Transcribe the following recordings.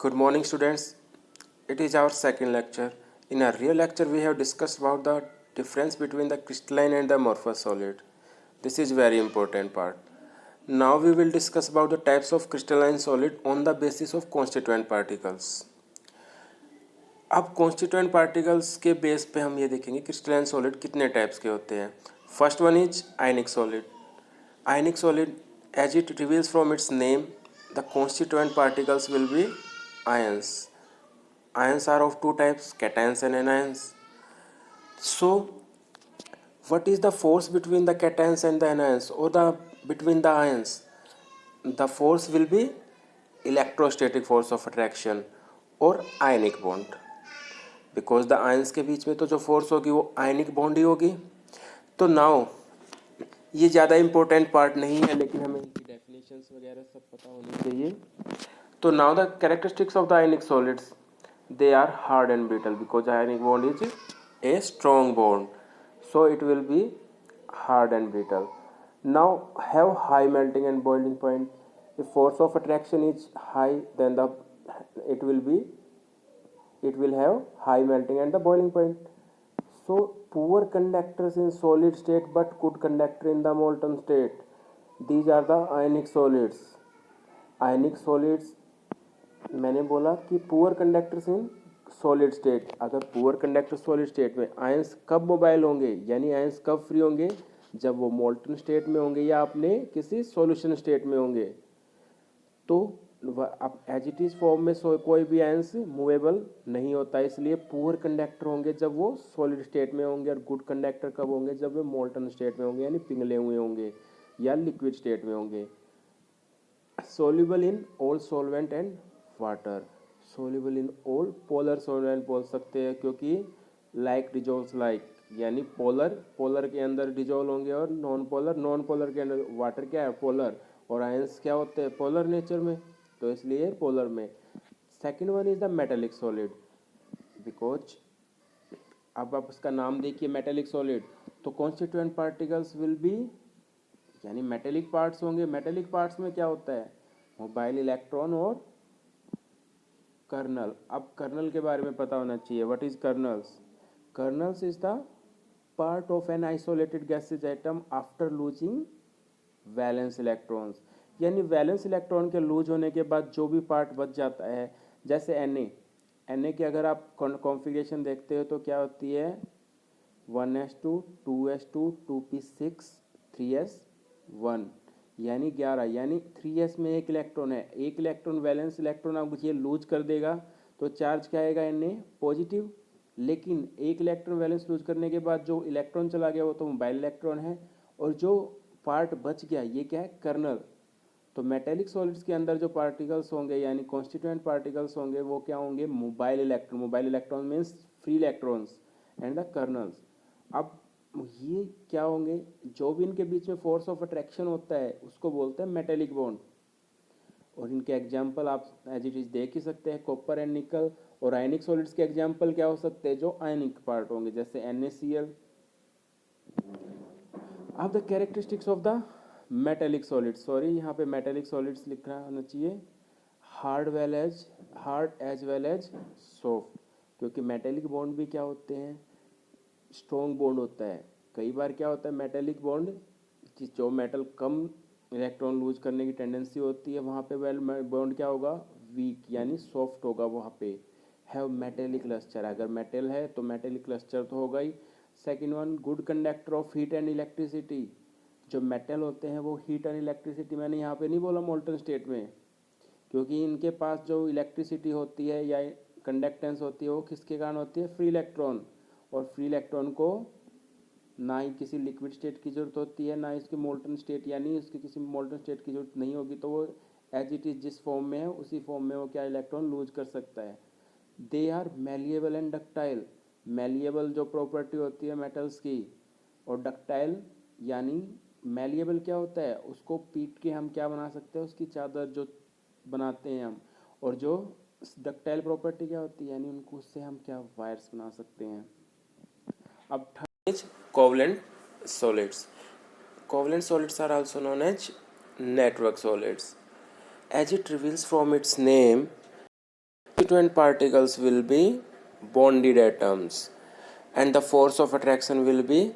Good morning, students. It is our second lecture. In our real lecture, we have discussed about the difference between the crystalline and the amorphous solid. This is very important part. Now we will discuss about the types of crystalline solid on the basis of constituent particles. अब constituent particles के base पे हम ये देखेंगे crystalline solid कितने types के होते हैं. First one is ionic solid. Ionic solid, as it reveals from its name, the constituent particles will be ions. Ions are of two types, cations and anions. So what is the force between the cations and the anions, or between the ions? The force will be electrostatic force of attraction or ionic bond, because the ions के बीच में तो जो force होगी वो ionic bond ही होगी. तो now ये ज़्यादा important part नहीं है, लेकिन हमें इनकी definitions वगैरह सब पता होनी चाहिए. तो now the characteristics of the ionic solids, they are hard and brittle, because ionic bond is a strong bond, so it will be hard and brittle. Now have high melting and boiling point. If force of attraction is high, then it will have high melting and the boiling point. So poor conductors in solid state but good conductor in the molten state, these are the ionic solids. Ionic solids मैंने बोला कि poor conductors in solid state. अगर poor conductor solid state में ions कब mobile होंगे, यानी ions कब free होंगे, जब वो मोल्टन स्टेट में होंगे या अपने किसी सॉल्यूशन स्टेट में होंगे. तो अब एज इट इज फॉर्म में कोई भी आयंस मूवेबल नहीं होता, इसलिए पुअर कंडक्टर होंगे जब वो सॉलिड स्टेट में होंगे, और गुड कंडक्टर कब होंगे, जब वो मोल्टन स्टेट में होंगे, यानी पिघले हुए होंगे या लिक्विड स्टेट में होंगे. soluble in all solvent and water. Soluble in all polar solvent बोल सकते हैं, क्योंकि लाइक डिजोल्व्स लाइक, यानी पोलर के अंदर डिजोल्व होंगे, और नॉन पोलर के अंदर. वाटर क्या है, पोलर, और आयंस क्या होते हैं, पोलर नेचर में, तो इसलिए पोलर में. Second one is the metallic solid, because अब आप उसका नाम देखिए मेटेलिक सॉलिड, तो कॉन्स्टिट्यूएंट पार्टिकल्स विल बी, यानी मेटेलिक पार्ट्स होंगे. मेटेलिक पार्ट्स में क्या होता है, मोबाइल इलेक्ट्रॉन और कर्नल. अब कर्नल के बारे में पता होना चाहिए. What is colonel's? Colonel's is the part of an isolated gases atom after losing valence electrons, यानी वैलेंस इलेक्ट्रॉन के लूज होने के बाद जो भी पार्ट बच जाता है, जैसे एन ए की अगर आप कॉन्फ़िगरेशन देखते हो तो क्या होती है, 1s2 2s2 2p6 3s1, यानी 11, यानी 3s में एक इलेक्ट्रॉन है. एक इलेक्ट्रॉन वैलेंस इलेक्ट्रॉन अब ये लूज कर देगा तो चार्ज क्या आएगा, Na पॉजिटिव. लेकिन एक इलेक्ट्रॉन वैलेंस लूज करने के बाद जो इलेक्ट्रॉन चला गया वो तो मोबाइल इलेक्ट्रॉन है, और जो पार्ट बच गया ये क्या है, कर्नल. तो मेटेलिक सॉलिड्स के अंदर जो पार्टिकल्स होंगे, यानी कॉन्स्टिट्यूएंट पार्टिकल्स होंगे, वो क्या होंगे, mobile electron means free electrons and the colonel's. अब ये क्या होंगे, जो भी इनके बीच में फोर्स ऑफ अट्रैक्शन होता है उसको बोलते हैं मेटेलिक बॉन्ड. और इनके एग्जाम्पल आप एज इट इज देख ही सकते हैं, कॉपर एंड निकल. और आयनिक सॉलिड्स के एग्जाम्पल क्या हो सकते हैं, जो आयनिक पार्ट होंगे, जैसे NaCl. अब the characteristics of the metallic solids, sorry यहाँ पे मेटेलिक सॉलिड्स लिखना होना चाहिए, hard as well as soft, क्योंकि मेटेलिक बॉन्ड भी क्या होते हैं, स्ट्रॉन्ग बॉन्ड होता है. कई बार क्या होता है, मेटेलिक बॉन्ड, जो मेटल कम इलेक्ट्रॉन लूज करने की टेंडेंसी होती है, वहाँ पे वेल बॉन्ड क्या होगा, वीक, यानी सॉफ्ट होगा. वहाँ पे हैव मेटेलिक क्लस्टर, अगर मेटल है तो मेटेलिक क्लस्टर तो होगा ही. Second one, good conductor of heat and electricity. जो मेटल होते हैं वो हीट एंड इलेक्ट्रिसिटी, मैंने यहाँ पे नहीं बोला मोल्टन स्टेट में, क्योंकि इनके पास जो इलेक्ट्रिसिटी होती है या कंडक्टेंस होती है वो किसके कारण होती है, फ्री इलेक्ट्रॉन. और फ्री इलेक्ट्रॉन को ना ही किसी लिक्विड स्टेट की ज़रूरत होती है, ना इसकी मोल्टन स्टेट, यानी इसकी किसी मोल्टन स्टेट की ज़रूरत नहीं होगी, तो वो एज इट इज़ जिस फॉर्म में है उसी फॉर्म में वो क्या इलेक्ट्रॉन लूज कर सकता है. They are malleable and ductile. Malleable जो प्रॉपर्टी होती है मेटल्स की, और डक्टाइल, यानी मेलिएबल क्या होता है, उसको पीट के हम क्या बना सकते हैं, उसकी चादर जो बनाते हैं हम. और जो डक्टाइल प्रॉपर्टी क्या होती है, यानी उनको उससे हम क्या वायर्स बना सकते हैं. अब third is covalent solids. Covalent solids are also known as network solids. As it reveals from its name, constituent particles will be bonded atoms and the force of attraction will be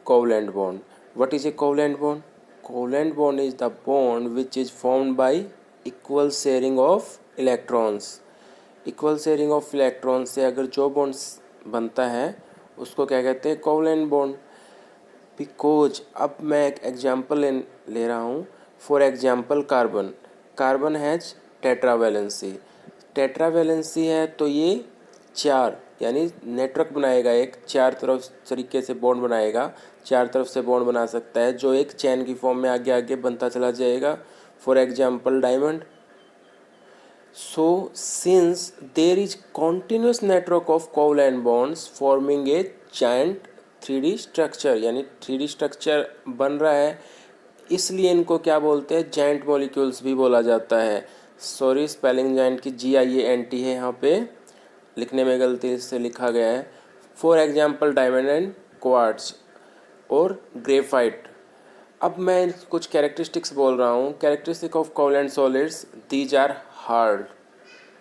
covalent bond. What is a covalent bond? Covalent bond is the bond which is formed by equal sharing of electrons. Equal sharing of electron से अगर जो bond बनता है उसको क्या कहते हैं? Covalent bond. Because अब मैं एक एग्जांपल ले रहा हूँ. For example carbon. Carbon has tetravalency. Tetravalency है तो ये 4 यानी नेटवर्क बनाएगा, एक 4 तरफ तरीके से बॉन्ड बनाएगा, 4 तरफ से बॉन्ड बना सकता है जो एक चैन की फॉर्म में आगे आगे बनता चला जाएगा. For example diamond. So since there is continuous network of covalent bonds forming a giant 3D structure, यानी 3D स्ट्रक्चर बन रहा है, इसलिए इनको क्या बोलते हैं? जाइंट मॉलिक्यूल्स भी बोला जाता है. सॉरी, स्पेलिंग जाइंट की GIANT है, यहाँ पे लिखने में गलती से लिखा गया है. For example diamond and quartz और ग्रेफाइट. अब मैं कुछ कैरेक्टरिस्टिक्स बोल रहा हूँ. Characteristic of covalent solids, these are hard.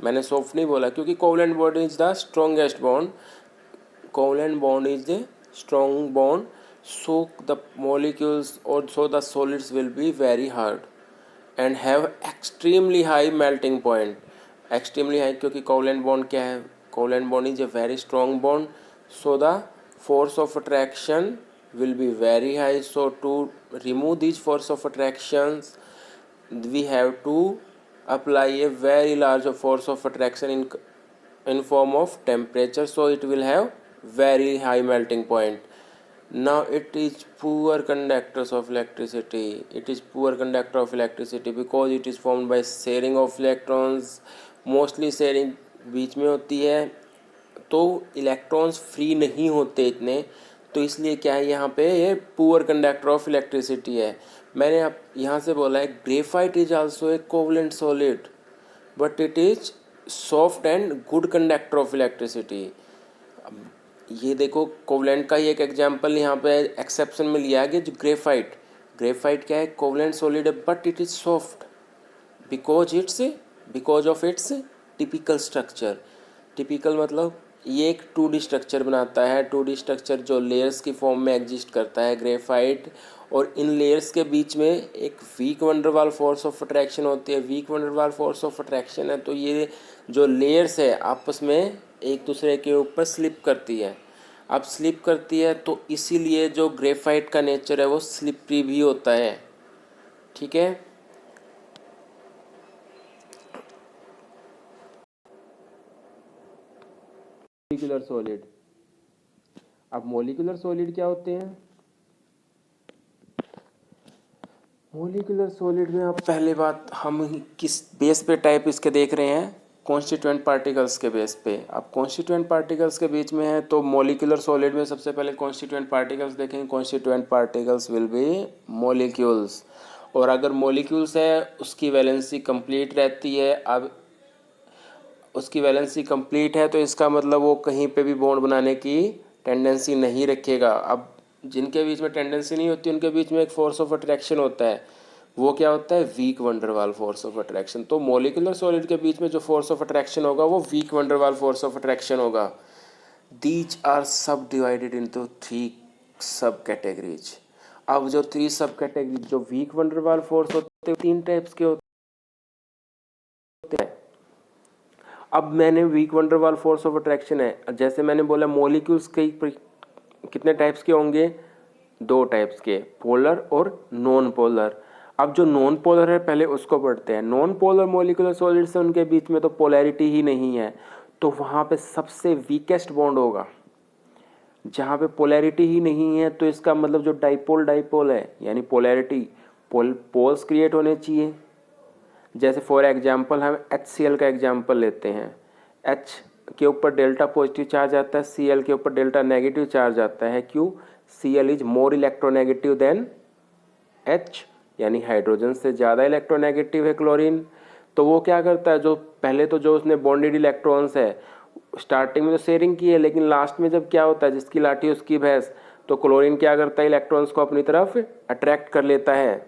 मैंने सॉफ्ट नहीं बोला क्योंकि covalent bond is the strongest bond. Covalent bond is the strong bond, so the molecules और so the solids will be very hard and have extremely high melting point. Extremely high क्योंकि covalent bond क्या है? Covalent bond is a very strong bond, so the force of attraction will be very high. So to remove these force of attractions we have to apply a very large force of attraction in form of temperature, so it will have very high melting point. Now it is poor conductors of electricity. It is poor conductor of electricity because it is formed by sharing of electrons. Mostly sharing बीच में होती है तो electrons free नहीं होते इतने, तो इसलिए क्या है यहाँ पे ये पुअर कंडक्टर ऑफ इलेक्ट्रिसिटी है. मैंने अब यहाँ से बोला है graphite is also a covalent solid but it is soft and good conductor of electricity. ये देखो कोवलेंट का ही एक एग्जांपल यहाँ पे एक्सेप्शन में लिया गया जो ग्रेफाइट. ग्रेफाइट क्या है? कोवलेंट सॉलिड है but it is soft because of its typical structure. Typical मतलब ये एक 2D स्ट्रक्चर बनाता है. 2D स्ट्रक्चर जो लेयर्स की फॉर्म में एग्जिस्ट करता है ग्रेफाइट, और इन लेयर्स के बीच में एक weak van der Waals force of attraction होती है. Weak van der Waals force of attraction है तो ये जो लेयर्स है आपस में एक दूसरे के ऊपर स्लिप करती है. अब स्लिप करती है तो इसीलिए जो ग्रेफाइट का नेचर है वो स्लिपरी भी होता है. ठीक है. Molecular solid. अब मोलिकुलर सॉलिड क्या होते हैं? मोलिकुलर सॉलिड में अब पहले बात हम किस बेस पे टाइप इसके देख रहे हैं? कॉन्स्टिट्यूएंट पार्टिकल्स के बेस पे. अब कॉन्स्टिट्यूएंट पार्टिकल्स के बीच में है तो मोलिकुलर सॉलिड में सबसे पहले कॉन्स्टिट्यूएंट पार्टिकल्स देखेंगे. Constituent particles will B molecules, और अगर मोलिक्यूल्स है उसकी वैलेंसी कंप्लीट रहती है. अब उसकी वैलेंसी कंप्लीट है तो इसका मतलब वो कहीं पे भी बॉन्ड बनाने की टेंडेंसी नहीं रखेगा. अब जिनके बीच में टेंडेंसी नहीं होती उनके बीच में एक फोर्स ऑफ अट्रैक्शन होता है. वो क्या होता है? Weak van der Waals force of attraction. तो मोलिकुलर सॉलिड के बीच में जो फोर्स ऑफ अट्रैक्शन होगा वो weak van der Waals force of attraction होगा. These are subdivided into 3 सब कैटेगरीज. अब जो 3 सब कैटेगरी जो वीक वंडरवाल फोर्स होते हैं 3 टाइप्स के होते हैं. अब मैंने weak van der Waals force of attraction है, जैसे मैंने बोला मॉलिक्यूल्स के कितने टाइप्स के होंगे? 2 टाइप्स के, पोलर और नॉन पोलर. अब जो नॉन पोलर है पहले उसको पढ़ते हैं. नॉन पोलर मॉलिकुलर सॉलिड्स से उनके बीच में तो पोलैरिटी ही नहीं है, तो वहाँ पे सबसे वीकेस्ट बॉन्ड होगा. जहाँ पे पोलैरिटी ही नहीं है तो इसका मतलब जो डाइपोल है यानी पोलैरिटी पोल्स क्रिएट होने चाहिए. जैसे फॉर एग्जांपल हम HCl का एग्जांपल लेते हैं. H के ऊपर डेल्टा पॉजिटिव चार्ज आता है, Cl के ऊपर डेल्टा नेगेटिव चार्ज आता है. क्यों? Cl is more electronegative than H, यानी हाइड्रोजन से ज़्यादा इलेक्ट्रोनेगेटिव है क्लोरीन. तो वो क्या करता है, जो पहले तो जो उसने बॉन्डेड इलेक्ट्रॉन्स है स्टार्टिंग में तो शेयरिंग की है, लेकिन लास्ट में जब क्या होता है जिसकी लाठी उसकी भैंस, तो क्लोरीन क्या करता है इलेक्ट्रॉन्स को अपनी तरफ अट्रैक्ट कर लेता है.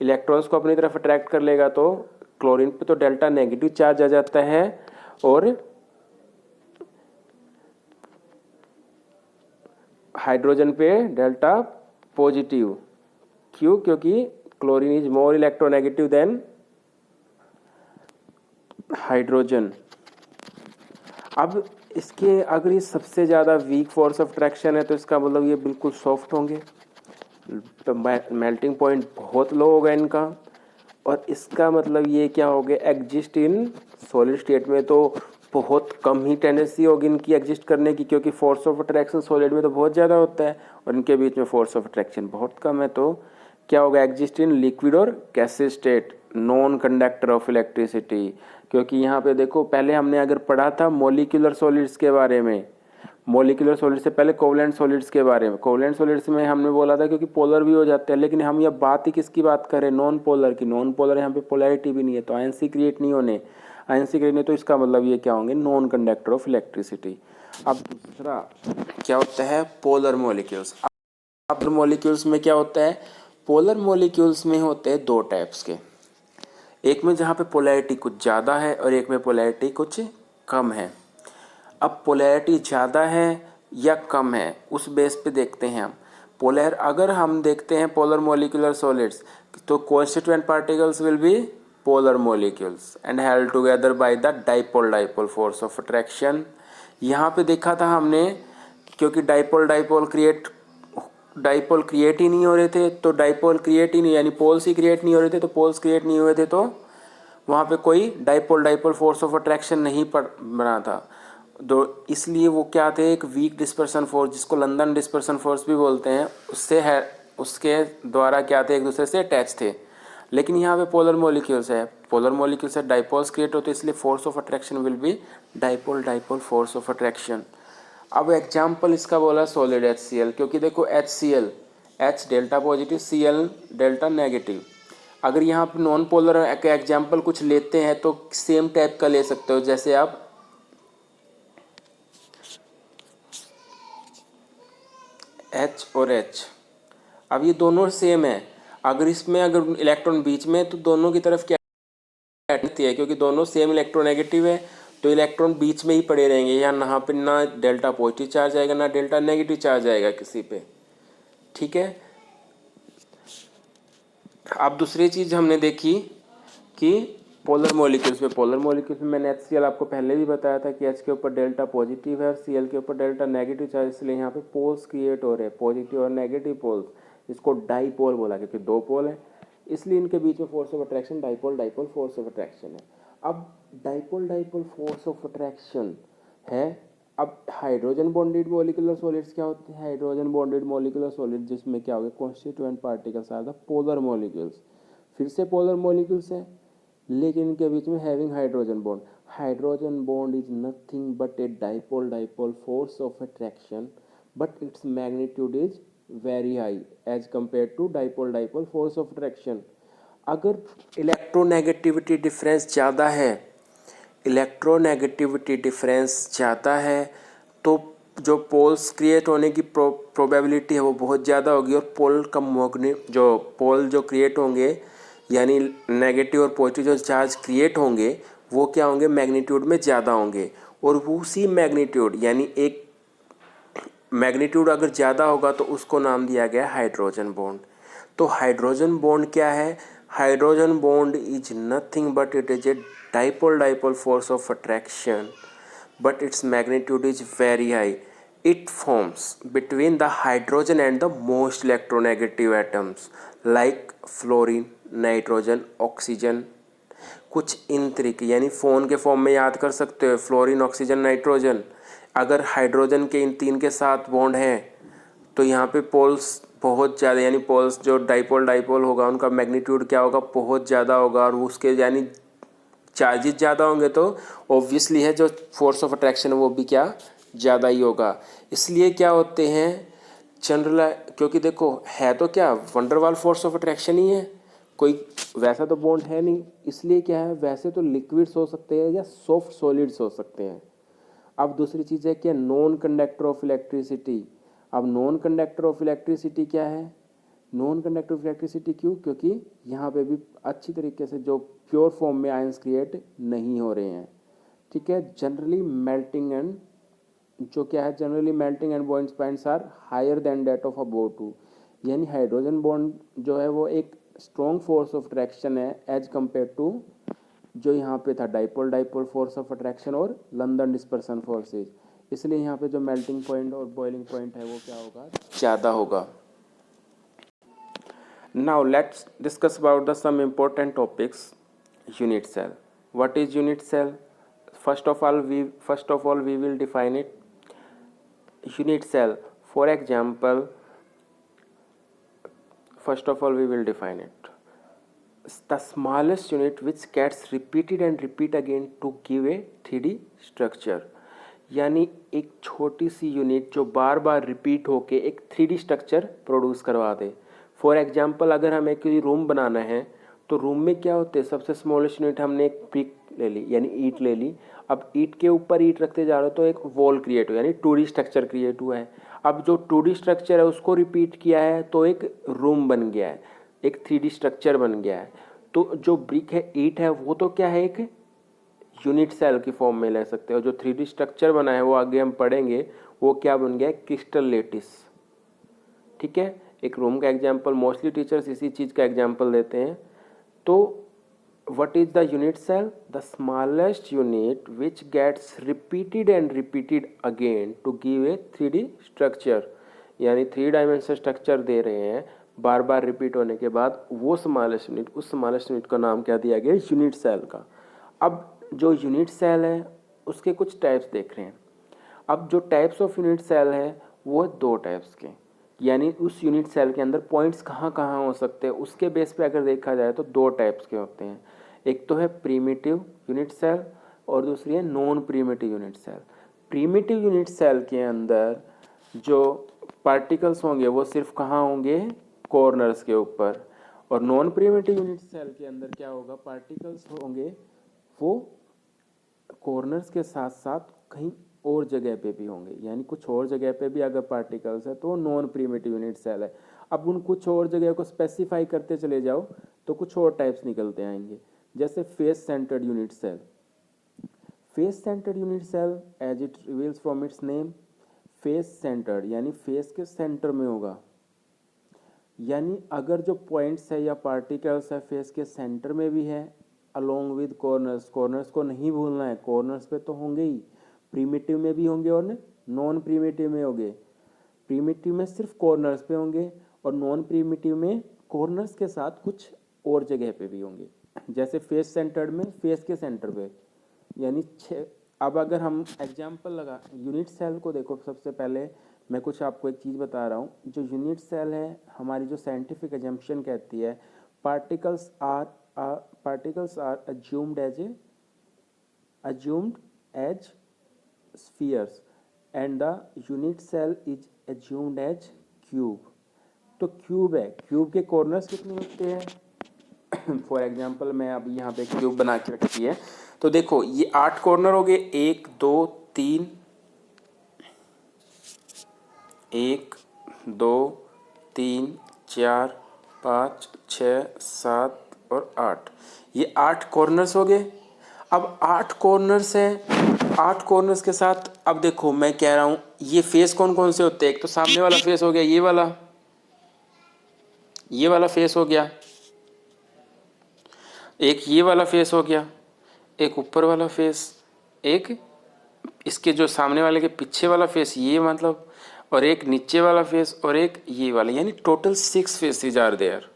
इलेक्ट्रॉन्स को अपनी तरफ अट्रैक्ट कर लेगा तो क्लोरीन पे तो डेल्टा नेगेटिव चार्ज आ जाता है, और हाइड्रोजन पे डेल्टा पॉजिटिव। क्यों? क्योंकि chlorine is more electronegative than hydrogen. अब इसके अगर ये सबसे ज़्यादा वीक फोर्स ऑफ अट्रैक्शन है तो इसका मतलब ये बिल्कुल सॉफ्ट होंगे, तो मेल्टिंग पॉइंट बहुत लो होगा इनका, और इसका मतलब ये क्या हो गया, एग्जिस्ट इन सॉलिड स्टेट में तो बहुत कम ही टेंडेंसी होगी इनकी एग्जिस्ट करने की, क्योंकि फोर्स ऑफ अट्रैक्शन सॉलिड में तो बहुत ज़्यादा होता है और इनके बीच में फोर्स ऑफ अट्रैक्शन बहुत कम है। तो क्या होगा, एग्जिस्ट इन लिक्विड और gases state, non conductor of electricity. क्योंकि यहाँ पे देखो, पहले हमने अगर पढ़ा था मॉलिक्यूलर सॉलिड्स के बारे में, मॉलिक्यूलर सॉलिड से पहले कोवलेंट सॉलिड्स के बारे में। कोवलेंट सॉलिड्स में हमने बोला था क्योंकि पोलर भी हो जाते हैं, लेकिन हम यह बात ही किसकी बात करें, नॉन पोलर की। नॉन पोलर यहाँ पे पोलैरिटी भी नहीं है, तो आयन क्रिएट नहीं होने, आयन क्रिएट नहीं, तो इसका मतलब ये क्या होंगे, नॉन कंडक्टर ऑफ इलेक्ट्रिसिटी। अब दूसरा क्या होता है, पोलर मॉलिक्यूल्स। पोलर मॉलिक्यूल्स में क्या होता है, पोलर मॉलिक्यूल्स में होते हैं दो टाइप्स के, एक में जहाँ पे पोलैरिटी कुछ ज़्यादा है और एक में पोलैरिटी कुछ कम है। अब पोलैरिटी ज़्यादा है या कम है उस बेस पे देखते हैं हम। पोलर अगर हम देखते हैं पोलर मॉलिक्यूलर सॉलिड्स, तो constituent particles will B polar molecules and held together by the dipole force of attraction. यहाँ पे देखा था हमने, क्योंकि डाइपोल क्रिएट ही नहीं हो रहे थे, तो डाइपोल क्रिएट ही नहीं, यानी पोल्स ही क्रिएट नहीं हो रहे थे, तो पोल्स क्रिएट नहीं हुए थे, तो वहाँ पे कोई डाइपोल फोर्स ऑफ अट्रैक्शन नहीं बना था। तो इसलिए वो क्या थे, एक वीक डिस्पर्सन फोर्स, जिसको लंदन डिस्पर्सन फोर्स भी बोलते हैं, उससे है, उसके द्वारा क्या थे, एक दूसरे से अटैच थे। लेकिन यहाँ पे पोलर मॉलिक्यूल्स है, पोलर मॉलिक्यूल्स से डाइपोल्स क्रिएट होते, इसलिए force of attraction will be dipole force of attraction. अब एग्जाम्पल इसका बोला सॉलिड HCl, क्योंकि देखो HCl, H delta positive, Cl delta negative. अगर यहाँ पे नॉन पोलर का एग्जाम्पल कुछ लेते हैं तो सेम टाइप का ले सकते हो, जैसे आप H और H, अब ये दोनों सेम है, अगर इसमें अगर इलेक्ट्रॉन बीच में, तो दोनों की तरफ क्या है, क्योंकि दोनों सेम इलेक्ट्रोनेगेटिव है, तो इलेक्ट्रॉन बीच में ही पड़े रहेंगे, यहाँ पे ना डेल्टा पॉजिटिव चार्ज आएगा ना डेल्टा नेगेटिव चार्ज आएगा किसी पे, ठीक है। अब दूसरी चीज़ हमने देखी कि पोलर मॉलिक्यूल्स में मैंने HCl आपको पहले भी बताया था कि H के ऊपर डेल्टा पॉजिटिव है और Cl के ऊपर डेल्टा नेगेटिव चार्ज, इसलिए यहाँ पे पोल्स क्रिएट हो रहे हैं, पॉजिटिव और नेगेटिव पोल्स, इसको डाईपोल बोला क्योंकि दो पोल है, इसलिए इनके बीच में force of attraction dipole force of attraction है। अब डाईपोल फोर्स ऑफ अट्रैक्शन है। अब हाइड्रोजन बॉन्डेड मॉलिक्यूलर सॉलिड्स क्या होते हैं, हाइड्रोजन बॉन्डेड मॉलिक्यूलर सॉलिड जिसमें क्या हो गया, constituent particles are the polar molecules, फिर से पोलर मॉलिक्यूल्स है, लेकिन इनके बीच में having hydrogen bond. Hydrogen bond is nothing but a dipole force of attraction, but its magnitude is very high as compare to dipole force of attraction. अगर electronegativity difference ज़्यादा है, तो जो पोल्स क्रिएट होने की प्रोबेबिलिटी है वो बहुत ज़्यादा होगी, और पोल जो क्रिएट होंगे, यानी नेगेटिव और पॉजिटिव जो चार्ज क्रिएट होंगे, वो क्या होंगे, मैग्नीट्यूड में ज़्यादा होंगे, और उसी मैग्नीट्यूड, यानी एक मैग्नीट्यूड अगर ज़्यादा होगा तो उसको नाम दिया गया हाइड्रोजन बॉन्ड। तो हाइड्रोजन बॉन्ड क्या है, hydrogen bond is nothing but it is A dipole force of attraction, but its magnitude is very high. It forms between the hydrogen and the most electronegative atoms like fluorine, nitrogen, oxygen. कुछ इन तरीके, यानी phone के form में याद कर सकते हो, fluorine, oxygen, nitrogen. अगर हाइड्रोजन के इन तीन के साथ बॉन्ड है तो यहाँ पे पोल्स बहुत ज़्यादा, यानी पोल्स जो डाइपोल होगा उनका मैग्नीट्यूड क्या होगा, बहुत ज़्यादा होगा, और उसके यानी चार्जेस ज़्यादा होंगे तो ऑब्वियसली है जो फोर्स ऑफ अट्रैक्शन है वो भी क्या, ज़्यादा ही होगा। इसलिए क्या होते हैं जनरल, क्योंकि देखो है तो क्या वंडरवाल फोर्स ऑफ अट्रैक्शन ही है, कोई वैसा तो बॉन्ड है नहीं, इसलिए क्या है, वैसे तो लिक्विड्स हो सकते हैं या सॉफ्ट सॉलिड्स हो सकते हैं। अब दूसरी चीज़ है क्या, नॉन कंडक्टर ऑफ इलेक्ट्रिसिटी। अब नॉन कंडक्टर ऑफ इलेक्ट्रिसिटी क्या है, नॉन कंडक्टर ऑफ इलेक्ट्रिसिटी क्यों, क्योंकि यहाँ पे भी अच्छी तरीके से जो प्योर फॉर्म में आयंस क्रिएट नहीं हो रहे हैं, ठीक है। जनरली मेल्टिंग एंड जो क्या है, generally melting and boiling points are higher than that of above 2, यानी हाइड्रोजन बॉन्ड जो है वो एक स्ट्रॉन्ग फोर्स ऑफ अट्रैक्शन है एज कम्पेयर टू जो यहाँ पे था dipole dipole force of attraction और लंदन डिस्पर्सन फोर्सेज। इसलिए यहाँ पे जो मेल्टिंग पॉइंट और बॉइलिंग पॉइंट है वो क्या होगा, ज़्यादा होगा। Now let's discuss about the some important topics. Unit cell, what is unit cell? first of all we will define it. Unit cell, for example, first of all we will define it, the smallest unit which gets repeated and repeat again to give a 3D structure, यानी एक छोटी सी unit जो बार बार repeat होके एक 3D structure produce करवा दे। For example अगर हमें कोई रूम बनाना है तो रूम में क्या होते हैं, सबसे स्मॉलेस्ट यूनिट हमने एक ब्रिक ले ली यानी ईंट ले ली। अब ईंट के ऊपर ईंट रखते जा रहे हो तो एक वॉल क्रिएट हुआ यानी 2D स्ट्रक्चर क्रिएट हुआ है। अब जो 2D स्ट्रक्चर है उसको रिपीट किया है तो एक रूम बन गया है, एक 3D स्ट्रक्चर बन गया है। तो जो ब्रिक है, ईंट है, वो तो क्या है, एक यूनिट सेल की फॉर्म में ले सकते हो। जो 3D स्ट्रक्चर बना है वो आगे हम पढ़ेंगे, वो क्या बन गया है, क्रिस्टल लेटिस। ठीक है, एक रूम का एग्जाम्पल मोस्टली टीचर्स इसी चीज़ का एग्जाम्पल देते हैं। तो what is the unit cell? The smallest unit which gets repeated and repeated again to give a 3D structure, यानी 3 डायमेंशनल स्ट्रक्चर दे रहे हैं बार बार रिपीट होने के बाद, वो स्मॉलेस्ट यूनिट, उस स्मॉलेस्ट यूनिट का नाम क्या दिया गया, यूनिट सेल का। अब जो यूनिट सेल है उसके कुछ टाइप्स देख रहे हैं। अब जो टाइप्स ऑफ यूनिट सेल है वो 2 टाइप्स के, यानी उस यूनिट सेल के अंदर पॉइंट्स कहाँ कहाँ हो सकते हैं उसके बेस पे अगर देखा जाए तो 2 टाइप्स के होते हैं। एक तो है प्रीमिटिव यूनिट सेल और दूसरी है non primitive unit cell. Primitive unit cell के अंदर जो पार्टिकल्स होंगे वो सिर्फ कहाँ होंगे, कॉर्नर्स के ऊपर। और नॉन प्रीमिटिव यूनिट सेल के अंदर क्या होगा, पार्टिकल्स होंगे वो कॉर्नर्स के साथ साथ कहीं और जगह पे भी होंगे, यानी कुछ और जगह पे भी अगर पार्टिकल्स है तो नॉन प्रीमिटिव यूनिट सेल है। अब उन कुछ और जगह को स्पेसिफाई करते चले जाओ तो कुछ और टाइप्स निकलते आएंगे, जैसे face centred unit cell. Face centred unit cell as it reveals from its name, face centred यानी फेस के सेंटर में होगा, यानी अगर जो पॉइंट्स है या पार्टिकल्स है फेस के सेंटर में भी है अलोंग विद कॉर्नर्स, कॉर्नर्स को नहीं भूलना है, कॉर्नर्स पे तो होंगे ही, प्रीमिटिव में भी होंगे और नॉन प्रीमिटिव में होंगे। प्रीमिटिव में सिर्फ कॉर्नर्स पे होंगे और नॉन प्रीमिटिव में कॉर्नर्स के साथ कुछ और जगह पे भी होंगे। जैसे फेस सेंटर्ड में फेस के सेंटर पे, यानी अब अगर हम एग्जाम्पल लगा यूनिट सेल को देखो, सबसे पहले मैं कुछ आपको एक चीज़ बता रहा हूँ। जो यूनिट सेल है हमारी जो साइंटिफिक एजम्पशन कहती है, particles are assumed as spheres and the unit cell is assumed as cube। तो क्यूब है, क्यूब के कॉर्नर्स कितने होते हैं फॉर एग्जांपल मैं अब यहाँ पे क्यूब बना के रखी है, तो देखो ये 8 कॉर्नर हो गए, 1 2 3, 1 2 3 4 5 6 7 और 8, ये 8 कॉर्नर्स हो गए। अब 8 कॉर्नर्स हैं, 8 कॉर्नर्स के साथ अब देखो मैं कह रहा हूँ ये फेस कौन कौन से होते हैं, एक तो सामने वाला फेस हो गया, ये वाला फेस हो गया, एक ये वाला फेस हो गया, एक ऊपर वाला फेस, एक इसके जो सामने वाले के पीछे वाला फेस ये मतलब, और एक नीचे वाला फेस और एक ये वाला, यानी टोटल 6 फेसेज आर देयर।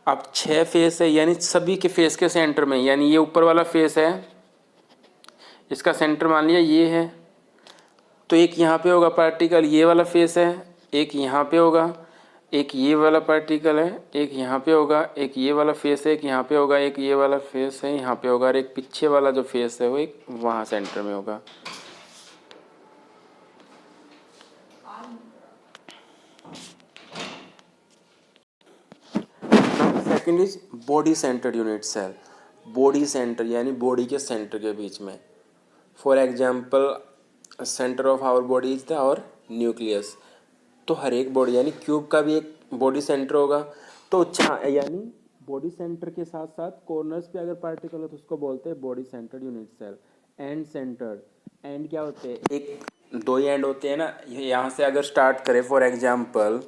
अब 6 फेस है, यानी सभी के फेस के सेंटर में, यानी ये ऊपर वाला फेस है, इसका सेंटर मान लिया ये है, तो एक यहाँ पे होगा पार्टिकल, ये वाला फेस है, एक यहाँ पे होगा, एक ये वाला पार्टिकल है, एक यहाँ पे होगा, एक ये वाला फेस है, एक यहाँ पे होगा, एक ये वाला फेस है यहाँ पे होगा, और एक पीछे वाला जो फेस है वो एक वहाँ सेंटर में होगा। Second is body centred unit cell. Body centre यानी बॉडी के सेंटर के बीच में, for example centre of our body is the our nucleus. तो हर एक बॉडी यानी क्यूब का भी एक बॉडी सेंटर होगा, तो यानी बॉडी सेंटर के साथ साथ कॉर्नर्स पे अगर पार्टिकल है तो उसको बोलते हैं body centred unit cell. End centred, end क्या होते हैं, एक दो ही एंड होते हैं ना, यहाँ से अगर स्टार्ट करें for example,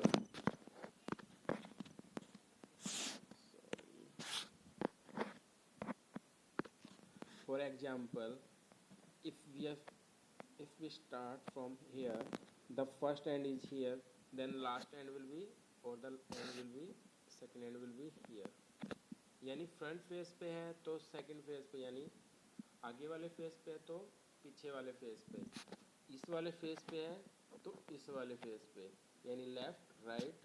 if we have if we start from here, the first end is here, then last end will be, or the end will be, second end will be here. यानी front face पे है तो second face पे, यानी आगे वाले face पे है तो पीछे वाले फेस पे, इस वाले फेस पे है तो इस वाले फेस पे, यानी लेफ्ट राइट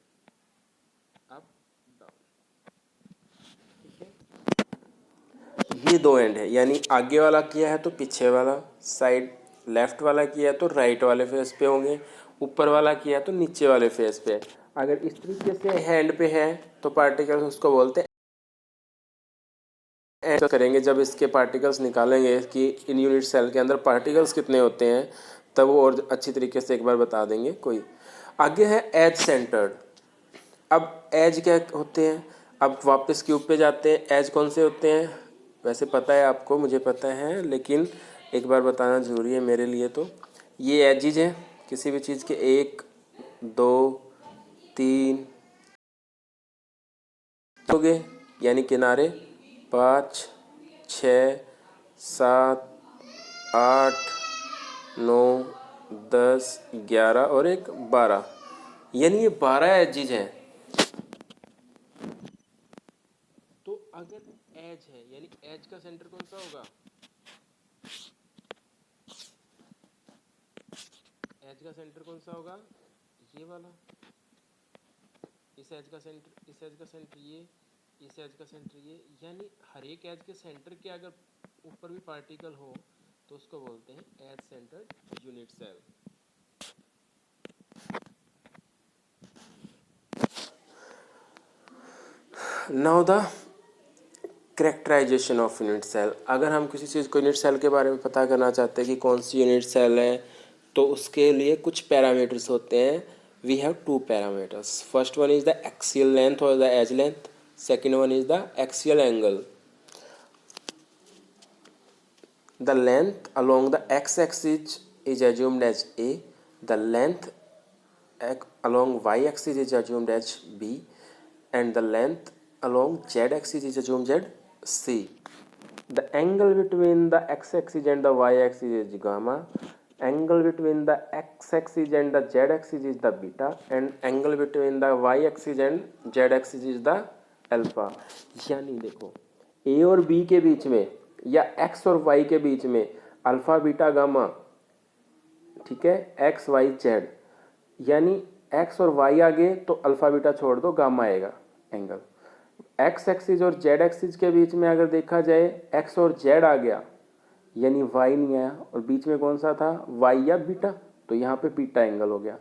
अप डाउन। ठीक है, ये दो एंड है, यानी आगे वाला किया है तो पीछे वाला, साइड लेफ्ट वाला किया है तो राइट वाले फेस पे होंगे, ऊपर वाला किया है तो नीचे वाले फेस पे। अगर इस तरीके से हैंड पे है तो पार्टिकल्स उसको बोलते हैं एंड करेंगे। जब इसके पार्टिकल्स निकालेंगे कि इन यूनिट सेल के अंदर पार्टिकल्स कितने होते हैं, तब वो और अच्छी तरीके से एक बार बता देंगे। कोई आगे है एज सेंटर्ड। अब एज क्या होते हैं, अब वापस क्यूब पे जाते हैं, एज कौन से होते हैं, वैसे पता है आपको, मुझे पता है, लेकिन एक बार बताना ज़रूरी है मेरे लिए। तो ये एजिज हैं किसी भी चीज़ के, 1 2 3 हो गए, यानी किनारे, 5 6 7 8 9 10 11 और एक 12, यानी ये 12 एजिज हैं। तो अगर एज है, यानी एज का सेंटर कौन सा होगा, एज का सेंटर कौन सा होगा, ये वाला। इस एज का सेंटर, इस एज का सेंटर ये, इस एज का सेंटर ये, यानी हर एक एज के सेंटर के अगर ऊपर भी पार्टिकल हो तो उसको बोलते हैं edge centred unit cell. Now the characterisation of unit cell. अगर हम किसी चीज़ को यूनिट सेल के बारे में पता करना चाहते हैं कि कौन सी यूनिट सेल है, तो उसके लिए कुछ पैरामीटर्स होते हैं। We have 2 parameters. First one is the axial length और the edge length, second one is the axial angle. The length along the x-axis is assumed as A. The length along y-axis is assumed as B, and the length along z-axis is assumed as C. The angle between the x-axis and the y-axis is gamma. Angle between the x-axis and the z-axis is the beta, and angle between the y-axis and z-axis is the alpha. यानी देखो, A और B के बीच में या x और y के बीच में अल्फा बीटा गामा, ठीक है, x y z, यानी x और y आगे तो अल्फा बीटा छोड़ दो, गामा आएगा एंगल। x एक्सिस और z एक्सिस के बीच में अगर देखा जाए x और z आ गया, यानी y नहीं आया, और बीच में कौन सा था, y या बीटा, तो यहाँ पे बीटा एंगल हो गया।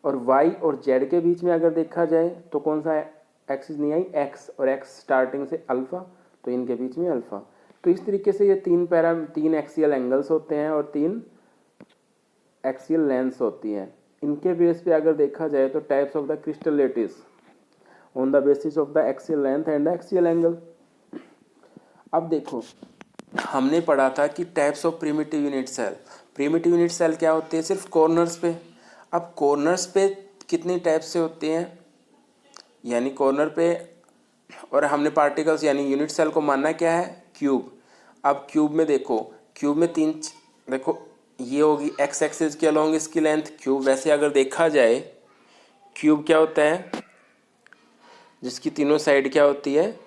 और y और z के बीच में अगर देखा जाए तो कौन सा एक्सिस नहीं आई, x, और x स्टार्टिंग से अल्फा, तो इनके बीच में अल्फा। तो इस तरीके से ये तीन एक्सियल एंगल्स होते हैं और 3 एक्सियल लेंथ्स होती हैं। इनके बेस पे अगर देखा जाए तो types of the crystal lattice on the basis of the axial length and the axial angle. अब देखो, हमने पढ़ा था कि types of primitive unit cell. Primitive unit cell क्या होते हैं, सिर्फ कॉर्नर्स पे। अब कॉर्नर्स पे कितनी टाइप से होते हैं, यानी कॉर्नर पे, और हमने पार्टिकल्स यानी यूनिट सेल को मानना क्या है, क्यूब। अब क्यूब में देखो, क्यूब में देखो, ये होगी एक्स एक्सिस के अलोंग इसकी लेंथ क्यूब। वैसे अगर देखा जाए क्यूब क्या होता है, जिसकी तीनों साइड क्या होती है,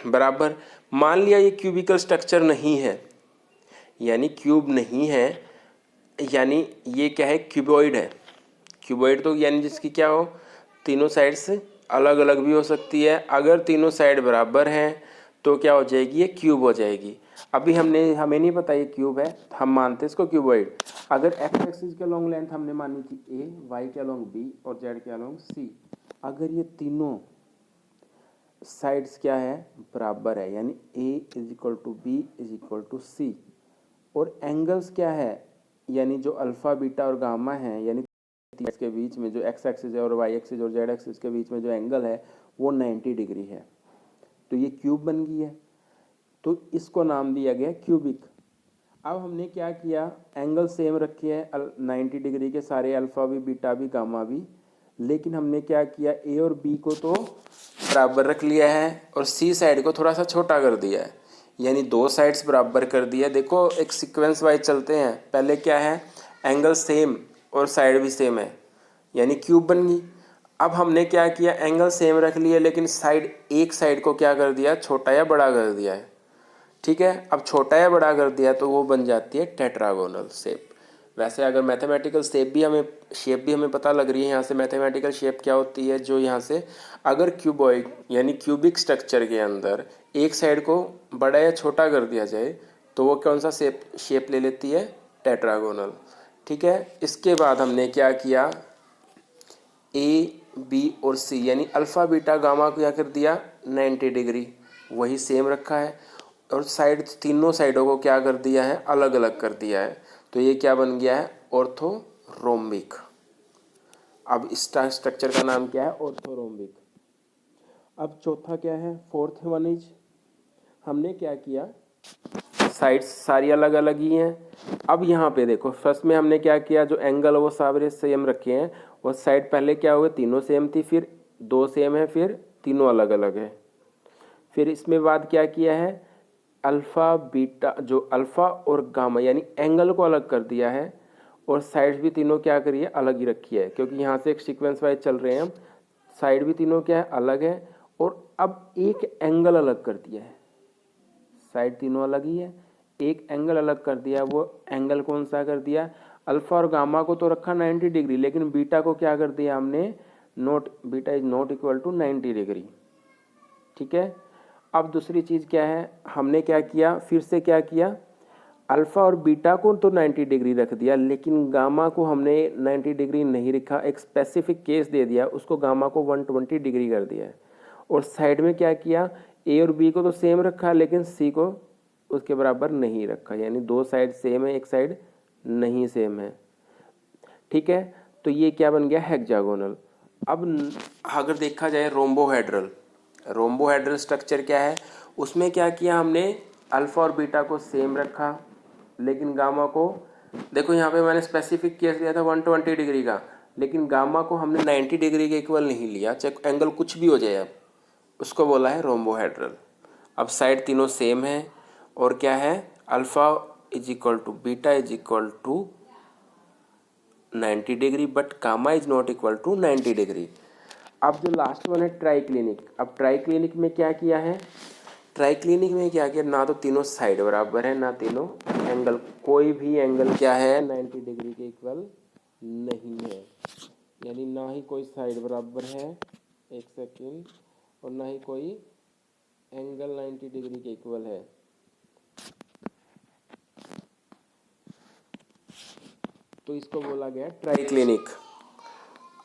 बराबर। मान लिया ये क्यूबिकल स्ट्रक्चर नहीं है, यानी क्यूब नहीं है, यानी ये क्या है, क्यूबॉइड है। क्यूबॉइड तो यानी जिसकी क्या हो, तीनों साइड से अलग अलग भी हो सकती है। अगर तीनों साइड बराबर हैं तो क्या हो जाएगी, ये क्यूब हो जाएगी। अभी हमें नहीं पता ये क्यूब है, हम मानते हैं इसको क्यूबॉइड। अगर एक्स एक्सिस के लॉन्ग लेंथ हमने मानी थी ए, वाई के अलॉन्ग बी और जेड के अलॉन्ग सी। अगर ये तीनों साइड्स क्या है, बराबर है, यानी A is equal to B is equal to C, और एंगल्स क्या है, यानी जो अल्फा बीटा और गामा है, यानी के बीच में जो एक्स एक्सिस है और वाई एक्सिस और जेड एक्सिस के बीच में जो एंगल है वो 90 डिग्री है। तो ये क्यूब बन गई है, तो इसको नाम दिया गया क्यूबिक। अब हमने क्या किया, एंगल सेम रखे हैं 90 डिग्री के सारे, अल्फ़ा भी, बीटा भी, गामा भी, लेकिन हमने क्या किया, ए और बी को तो बराबर रख लिया है और सी साइड को थोड़ा सा छोटा कर दिया है, यानी दो साइड्स बराबर कर दिया। देखो एक सीक्वेंस वाइज चलते हैं, पहले क्या है, एंगल सेम और साइड भी सेम है, यानी क्यूब बन गई। अब हमने क्या किया, एंगल सेम रख लिया लेकिन साइड, एक साइड को क्या कर दिया, छोटा या बड़ा कर दिया है। ठीक है, अब छोटा या बड़ा कर दिया तो वो बन जाती है टेट्रागोनल शेप। वैसे अगर मैथमेटिकल शेप भी हमें पता लग रही है यहाँ से, मैथमेटिकल शेप क्या होती है, जो यहाँ से अगर क्यूबॉइड यानी क्यूबिक स्ट्रक्चर के अंदर एक साइड को बड़ा या छोटा कर दिया जाए तो वो कौन सा शेप ले लेती है, टेट्रागोनल। ठीक है, इसके बाद हमने क्या किया, ए बी और सी यानी अल्फ़ा बीटा गामा को क्या कर दिया, 90 डिग्री वही सेम रखा है, और साइड, तीनों साइडों को क्या कर दिया है, अलग अलग कर दिया है। तो ये क्या बन गया है, ऑर्थोरोम्बिक। अब इस स्ट्रक्चर का नाम क्या है, ऑर्थोरोम्बिक। अब चौथा क्या है, फोर्थ वन इज, हमने क्या किया, साइड्स सारी अलग अलग ही हैं। अब यहाँ पे देखो, फर्स्ट में हमने क्या किया, जो एंगल वो सारे सेम रखे हैं, और साइड पहले क्या हुए, तीनों सेम थी, फिर दो सेम है, फिर तीनों अलग अलग है। फिर इसमें बाद क्या किया है, अल्फ़ा बीटा, जो अल्फ़ा और गामा यानी एंगल को अलग कर दिया है, और साइड्स भी तीनों क्या करिए, अलग ही रखी है, क्योंकि यहाँ से एक सीक्वेंस वाइज चल रहे हैं हम। साइड भी तीनों क्या है, अलग है, और अब एक एंगल अलग कर दिया है, साइड तीनों अलग ही है, एक एंगल अलग कर दिया। वो एंगल कौन सा कर दिया, अल्फा और गामा को तो रखा 90 डिग्री, लेकिन बीटा को क्या कर दिया हमने, not, beta is not equal to 90 degree. ठीक है, अब दूसरी चीज़ क्या है, हमने क्या किया, फिर से क्या किया, अल्फ़ा और बीटा को तो 90 डिग्री रख दिया, लेकिन गामा को हमने 90 डिग्री नहीं रखा, एक स्पेसिफिक केस दे दिया, उसको गामा को 120 डिग्री कर दिया है। और साइड में क्या किया, ए और बी को तो सेम रखा, लेकिन सी को उसके बराबर नहीं रखा, यानी दो साइड सेम है, एक साइड नहीं सेम है। ठीक है, तो ये क्या बन गया, हेक्सागोनल। अब अगर देखा जाए रोम्बोहेड्रल, रोम्बोहेड्रल स्ट्रक्चर क्या है, उसमें क्या किया हमने, अल्फ़ा और बीटा को सेम रखा, लेकिन गामा को, देखो यहाँ पे मैंने स्पेसिफिक केस लिया था 120 डिग्री का, लेकिन गामा को हमने 90 डिग्री के इक्वल नहीं लिया, चाहे एंगल कुछ भी हो जाए, अब उसको बोला है रोम्बोहेड्रल। अब साइड तीनों सेम है, और क्या है, alpha is equal to beta is equal to 90 degree, but gamma is not equal to 90 degree. अब जो लास्ट वन है ट्राइक्लिनिक, अब ट्राइक्लिनिक में क्या किया है, ट्राइक्लिनिक में क्या किया, ना तो तीनों साइड बराबर है, ना तीनों एंगल, कोई भी एंगल क्या है, 90 डिग्री के इक्वल नहीं है, यानी ना ही कोई साइड बराबर है, एक सेकेंड, और ना ही कोई एंगल 90 डिग्री के इक्वल है। तो इसको बोला गया ट्राइक्लिनिक।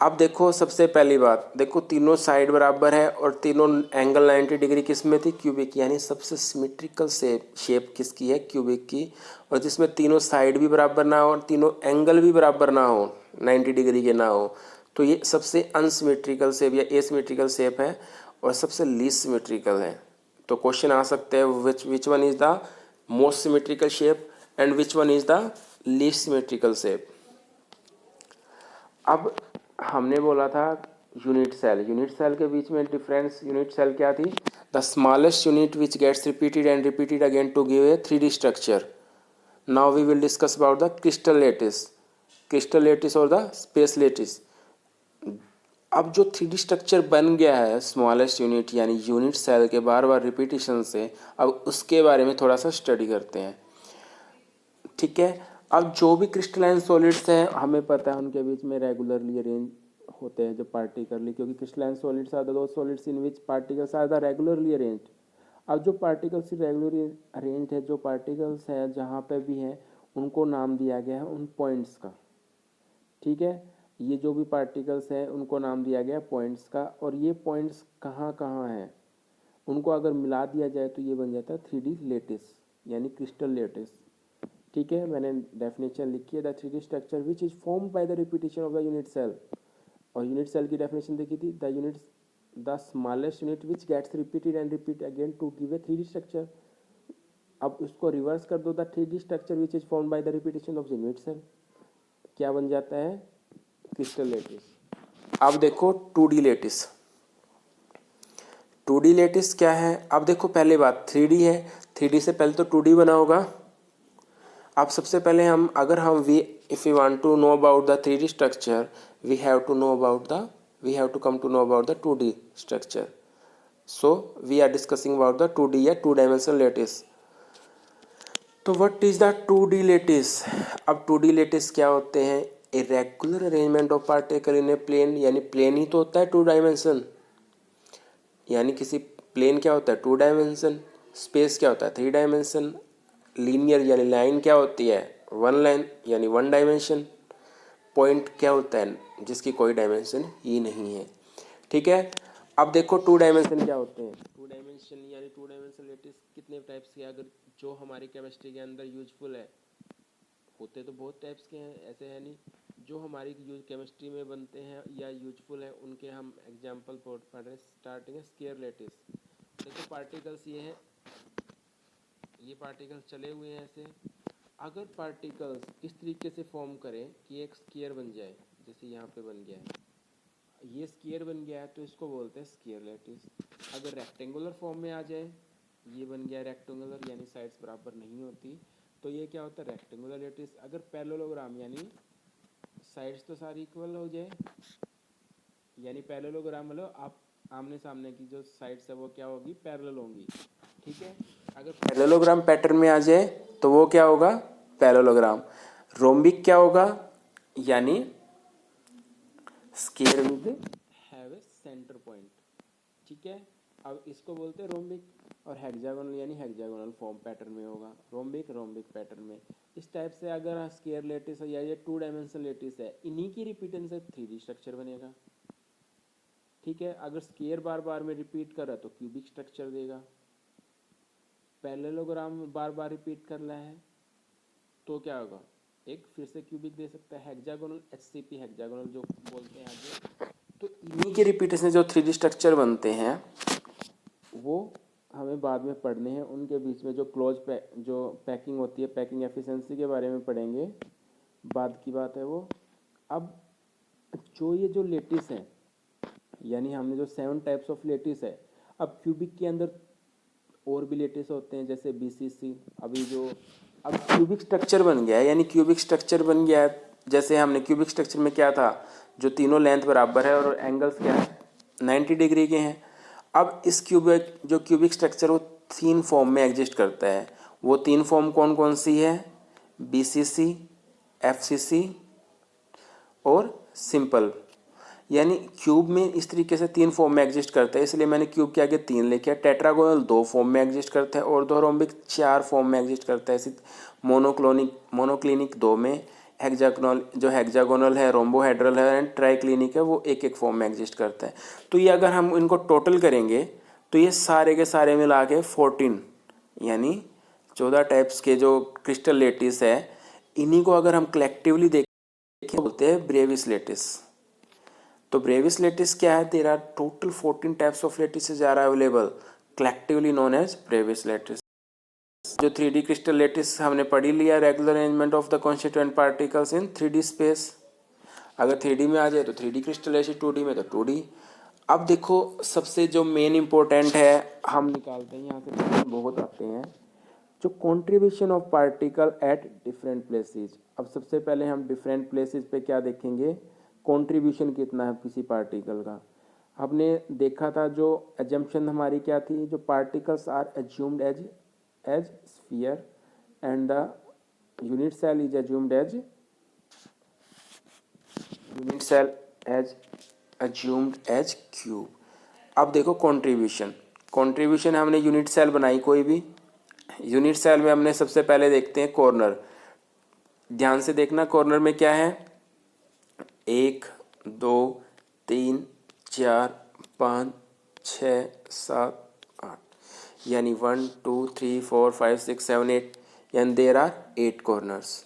अब देखो सबसे पहली बात, देखो तीनों साइड बराबर है और तीनों एंगल 90 डिग्री किस में थी, क्यूबिक, यानी सबसे सिमेट्रिकल शेप किसकी है, क्यूबिक की। और जिसमें तीनों साइड भी बराबर ना हो और तीनों एंगल भी बराबर ना हो, 90 डिग्री के ना हो, तो ये सबसे अनसिमेट्रिकल शेप या एसिमेट्रिकल शेप है, और सबसे लीस्ट सिमेट्रिकल है। तो क्वेश्चन आ सकते हैं, which one is the most symmetrical shape and which one is the least symmetrical shape. अब हमने बोला था यूनिट सेल के बीच में डिफरेंस, यूनिट सेल क्या थी, the smallest unit which gets repeated and repeated again to give a 3D structure. Now we will discuss about the crystal lattice और द स्पेस लेटिस। अब जो 3D स्ट्रक्चर बन गया है स्मॉलेस्ट यूनिट यानी unit cell के बार बार repetition से, अब उसके बारे में थोड़ा सा स्टडी करते हैं। ठीक है, अब जो भी क्रिस्टलाइन सॉलिड्स हैं हमें पता है उनके बीच में रेगुलरली अरेंज होते हैं जो पार्टिकली, क्योंकि crystalline solids are those solids in which particles are the regularly arranged. अब जो पार्टिकल्स रेगुलरली अरेंज है, जो पार्टिकल्स हैं जहाँ पे भी हैं उनको नाम दिया गया है उन पॉइंट्स का। ठीक है, ये जो भी पार्टिकल्स हैं उनको नाम दिया गया है पॉइंट्स का, और ये पॉइंट्स कहाँ कहाँ हैं उनको अगर मिला दिया जाए तो ये बन जाता है 3D लेटिस यानी क्रिस्टल लेटिस। ठीक है, मैंने डेफिनेशन लिखी है, the 3D structure which is formed by the repetition of the unit cell. और यूनिट सेल की डेफिनेशन देखी थी, the smallest unit which gets repeated and repeat again to give a 3D structure. अब उसको reverse कर दो, the 3D structure which is formed by the repetition of the unit cell, क्या बन जाता है? Crystal lattice. अब देखो 2D लेटिस। 2D लेटिस क्या है? अब देखो पहले बात 3D है, 3D से पहले तो 2D बना होगा। अब सबसे पहले हम अगर हम we if you want to know about the 3D structure, we have to know about the we have to come to know about the 2D structure. So we are discussing about the 2D या 2 dimensional lattice. तो what is the 2D lattice? अब 2D lattice क्या होते हैं? Irregular arrangement of particle in a plane, यानी plane ही तो होता है 2 डायमेंशन, यानी किसी प्लेन क्या होता है 2 डायमेंशन, स्पेस क्या होता है 3 डायमेंशन, लीनियर यानी लाइन क्या होती है 1 लाइन यानी 1 डायमेंशन, पॉइंट क्या होता है जिसकी कोई डायमेंशन ही नहीं है। ठीक है। अब देखो 2 डायमेंशन क्या होते हैं? 2 डायमेंशन यानी 2 डायमेंशन लेटिस कितने टाइप्स के, अगर जो हमारी केमिस्ट्री के अंदर यूजफुल है, होते तो बहुत टाइप्स के हैं, ऐसे है नहीं, जो हमारी यूज केमिस्ट्री में बनते हैं या यूजफुल है उनके हम एग्जाम्पल पढ़ रहे हैं। स्टार्टिंग है स्केयर लेटिस। देखो पार्टिकल्स ये हैं, ये पार्टिकल्स चले हुए हैं ऐसे। अगर पार्टिकल्स इस तरीके से फॉर्म करें कि एक स्केयर बन जाए, जैसे यहाँ पे बन गया है, ये स्केयर बन गया है तो इसको बोलते हैं स्केयर लेटिस। अगर रेक्टेंगुलर फॉर्म में आ जाए, ये बन गया रेक्टेंगुलर यानी साइड्स बराबर नहीं होती, तो ये क्या होता है रेक्टेंगुलर लेटिस। अगर पैरेललोग्राम यानी साइड्स तो सारी इक्वल हो जाए, यानी पैरेललोग्राम मतलब आप आमने सामने की जो साइड्स है वो क्या होगी पैरेलल होंगी। ठीक है। अगर पैरेललोग्राम पैटर्न में आ जाए तो वो क्या होगा पैरेललोग्राम। रोम्बिक क्या होगा? यानी square with have a centre point. ठीक है। अब इसको बोलते हैं रोम्बिक। और हेक्सागोनल यानी हेक्सागोनल फॉर्म पैटर्न में होगा, रोम्बिक रोम्बिक पैटर्न में। इस टाइप से अगर स्केयर लेटिस है या ये 2 डायमेंशनल लेटिस है, इन्हीं की रिपीटेंस से 3D स्ट्रक्चर बनेगा। ठीक है। अगर स्केयर बार बार में रिपीट कर रहा है तो क्यूबिक स्ट्रक्चर देगा। पैरेललोग्राम बार बार रिपीट कर रहा है तो क्या होगा, एक फिर से क्यूबिक दे सकता है। हेक्सागोनल HCP हेक्सागोनल जो बोलते हैं आगे, तो इन्हीं के रिपीटेशन जो 3D स्ट्रक्चर बनते हैं वो हमें बाद में पढ़ने हैं। उनके बीच में जो जो पैकिंग होती है, पैकिंग एफिशिएंसी के बारे में पढ़ेंगे, बाद की बात है वो। अब जो ये जो लेटिस है, यानी हमने जो 7 टाइप्स ऑफ लेटिस है, अब क्यूबिक के अंदर और भी लेटिस होते हैं जैसे BCC। अभी जो अब क्यूबिक स्ट्रक्चर बन गया है, यानी क्यूबिक स्ट्रक्चर बन गया है, जैसे हमने क्यूबिक स्ट्रक्चर में क्या था, जो तीनों लेंथ बराबर है और एंगल्स क्या है 90 डिग्री के हैं। अब इस क्यूबिक स्ट्रक्चर वो 3 फॉर्म में एग्जिस्ट करता है। वो 3 फॉर्म कौन कौन सी है? BCC, FCC और सिंपल। यानी क्यूब में इस तरीके से 3 फॉर्म में एग्जिस्ट करता है, इसलिए मैंने क्यूब के आगे 3 लिखा। टेट्रागोनल 2 फॉर्म में एग्जिस्ट करता है और रोम्बिक 4 फॉर्म में एग्जिस्ट करता है। इसी मोनोक्लिनिक 2 में, हेक्सागोनल है, रोम्बोहेड्रल है एंड ट्राइक्लिनिक है, वो एक एक फॉर्म में एग्जिस्ट करता है। तो ये अगर हम इनको टोटल करेंगे तो ये सारे के सारे मिला के 14 यानी 14 टाइप्स के जो क्रिस्टल लेटिस है, इन्हीं को अगर हम कलेक्टिवली देखें बोलते हैं ब्रेविस लेटिस। तो ब्रेविस लेटिस क्या है? There are total 14 types of lattices are available, collectively known as Bravais lattice. जो 3D क्रिस्टल लेटिस हमने पढ़ी लिया, regular arrangement of the constituent particles in 3D space. अगर 3D में आ जाए तो 3D क्रिस्टल लेटिस, 2D में तो 2D। अब देखो सबसे जो मेन इंपॉर्टेंट है हम निकालते हैं यहाँ से, क्वेश्चन बहुत आते हैं, जो contribution of particle at different places. अब सबसे पहले हम डिफरेंट प्लेसेस पे क्या देखेंगे, कंट्रीब्यूशन कितना है किसी पार्टिकल का। हमने देखा था जो एजम्पशन हमारी क्या थी, जो particles are assumed as sphere and the unit cell is assumed as cube. अब देखो कंट्रीब्यूशन हमने यूनिट सेल बनाई कोई भी, यूनिट सेल में हमने सबसे पहले देखते हैं कॉर्नर। ध्यान से देखना कॉर्नर में क्या है, 1 2 3 4 5 6 7 8, यानी 1 2 3 4 5 6 7 8, यानी देयर आर 8 कॉर्नर्स।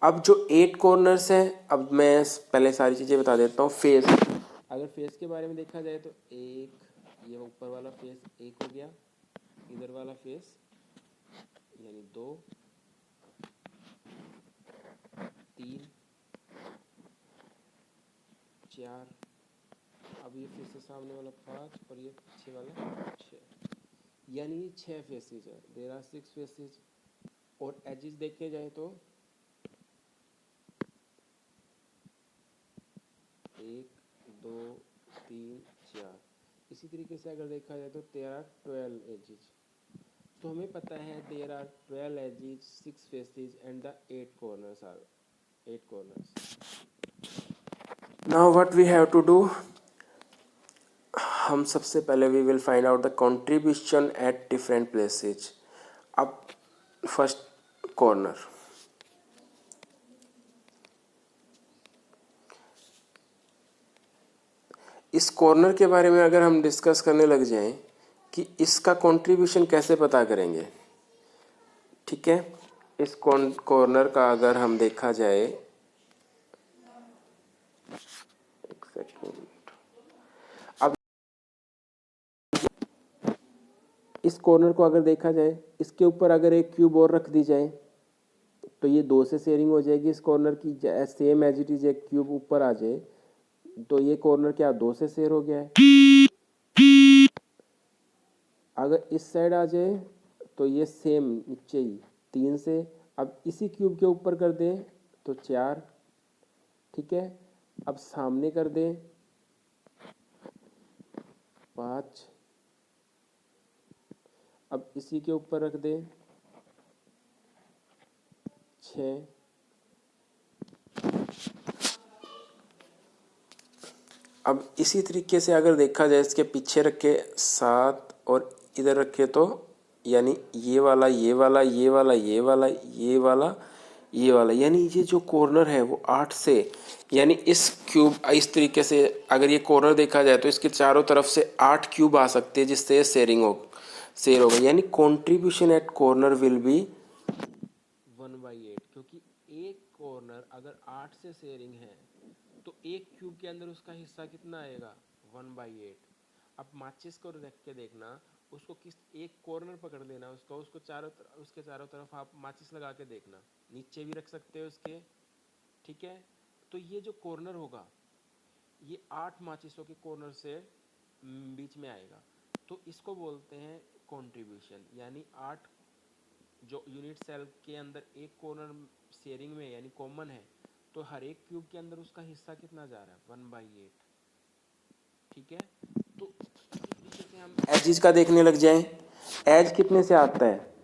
अब जो 8 कॉर्नर्स हैं, अब मैं पहले सारी चीज़ें बता देता हूँ। फेस, अगर फेस के बारे में देखा जाए तो एक ये ऊपर वाला फेस एक हो गया, इधर वाला फेस यानी 2, 3, 4, अब ये फिर से सामने वाला 5 और ये पीछे वाला 6, यानी ये 6 फेसेज है। There are 6 faces. और एजेस देखे जाए तो 1, 2, 3, 4। इसी तरीके से अगर देखा जाए तो देयर आर 12 एजेस। तो हमें पता है there are 12 edges, 6 faces and the 8 corners are 8 corners. Now what we have to do, हम सबसे पहले we will find out the contribution at different places. अब फर्स्ट कॉर्नर, इस कॉर्नर के बारे में अगर हम डिस्कस करने लग जाएं कि इसका कंट्रीब्यूशन कैसे पता करेंगे, ठीक है। इस कॉर्नर का अगर हम देखा जाए, एक सेकेंड, अब इस कॉर्नर को अगर देखा जाए, इसके ऊपर अगर एक क्यूब और रख दी जाए तो ये 2 से शेयरिंग हो जाएगी इस कॉर्नर की, सेम एज इट इज एक क्यूब ऊपर आ जाए तो ये कॉर्नर क्या 2 से शेयर हो गया है। अगर इस साइड आ जाए तो ये सेम नीचे ही 3 से, अब इसी क्यूब के ऊपर कर दें तो 4, ठीक है। अब सामने कर दें 5, अब इसी के ऊपर रख दें 6, अब इसी तरीके से अगर देखा जाए इसके पीछे रखे 7 और इधर रखे तो यानी ये वाला ये वाला ये वाला ये वाला ये वाला ये वाला, यानी ये जो कॉर्नर है वो 8 से, यानी इस क्यूब इस तरीके से अगर ये कॉर्नर देखा जाए तो इसके चारों तरफ से 8 क्यूब आ सकते हैं जिससे ये शेयर होगा, यानी contribution at corner will be 1/8, क्योंकि एक कॉर्नर अगर 8 से शेयरिंग है तो एक क्यूब के अंदर उसका हिस्सा कितना आएगा 1/8। अब माचिस को रख के देखना, उसको किस एक कॉर्नर पकड़ लेना उसको, उसके चारों तरफ आप माचिस लगा के देखना, नीचे भी रख सकते हो उसके, ठीक है। तो ये जो कॉर्नर होगा ये 8 माचिसों के कॉर्नर से बीच में आएगा, तो इसको बोलते हैं कंट्रीब्यूशन। यानी 8 जो यूनिट सेल के अंदर एक कॉर्नर शेयरिंग में यानी कॉमन है, तो हर एक क्यूब के अंदर उसका हिस्सा कितना जा रहा है 1/8, ठीक है। तो इसी तरीके से हम एजेस का देखने लग जाएं, एज कितने से आता है,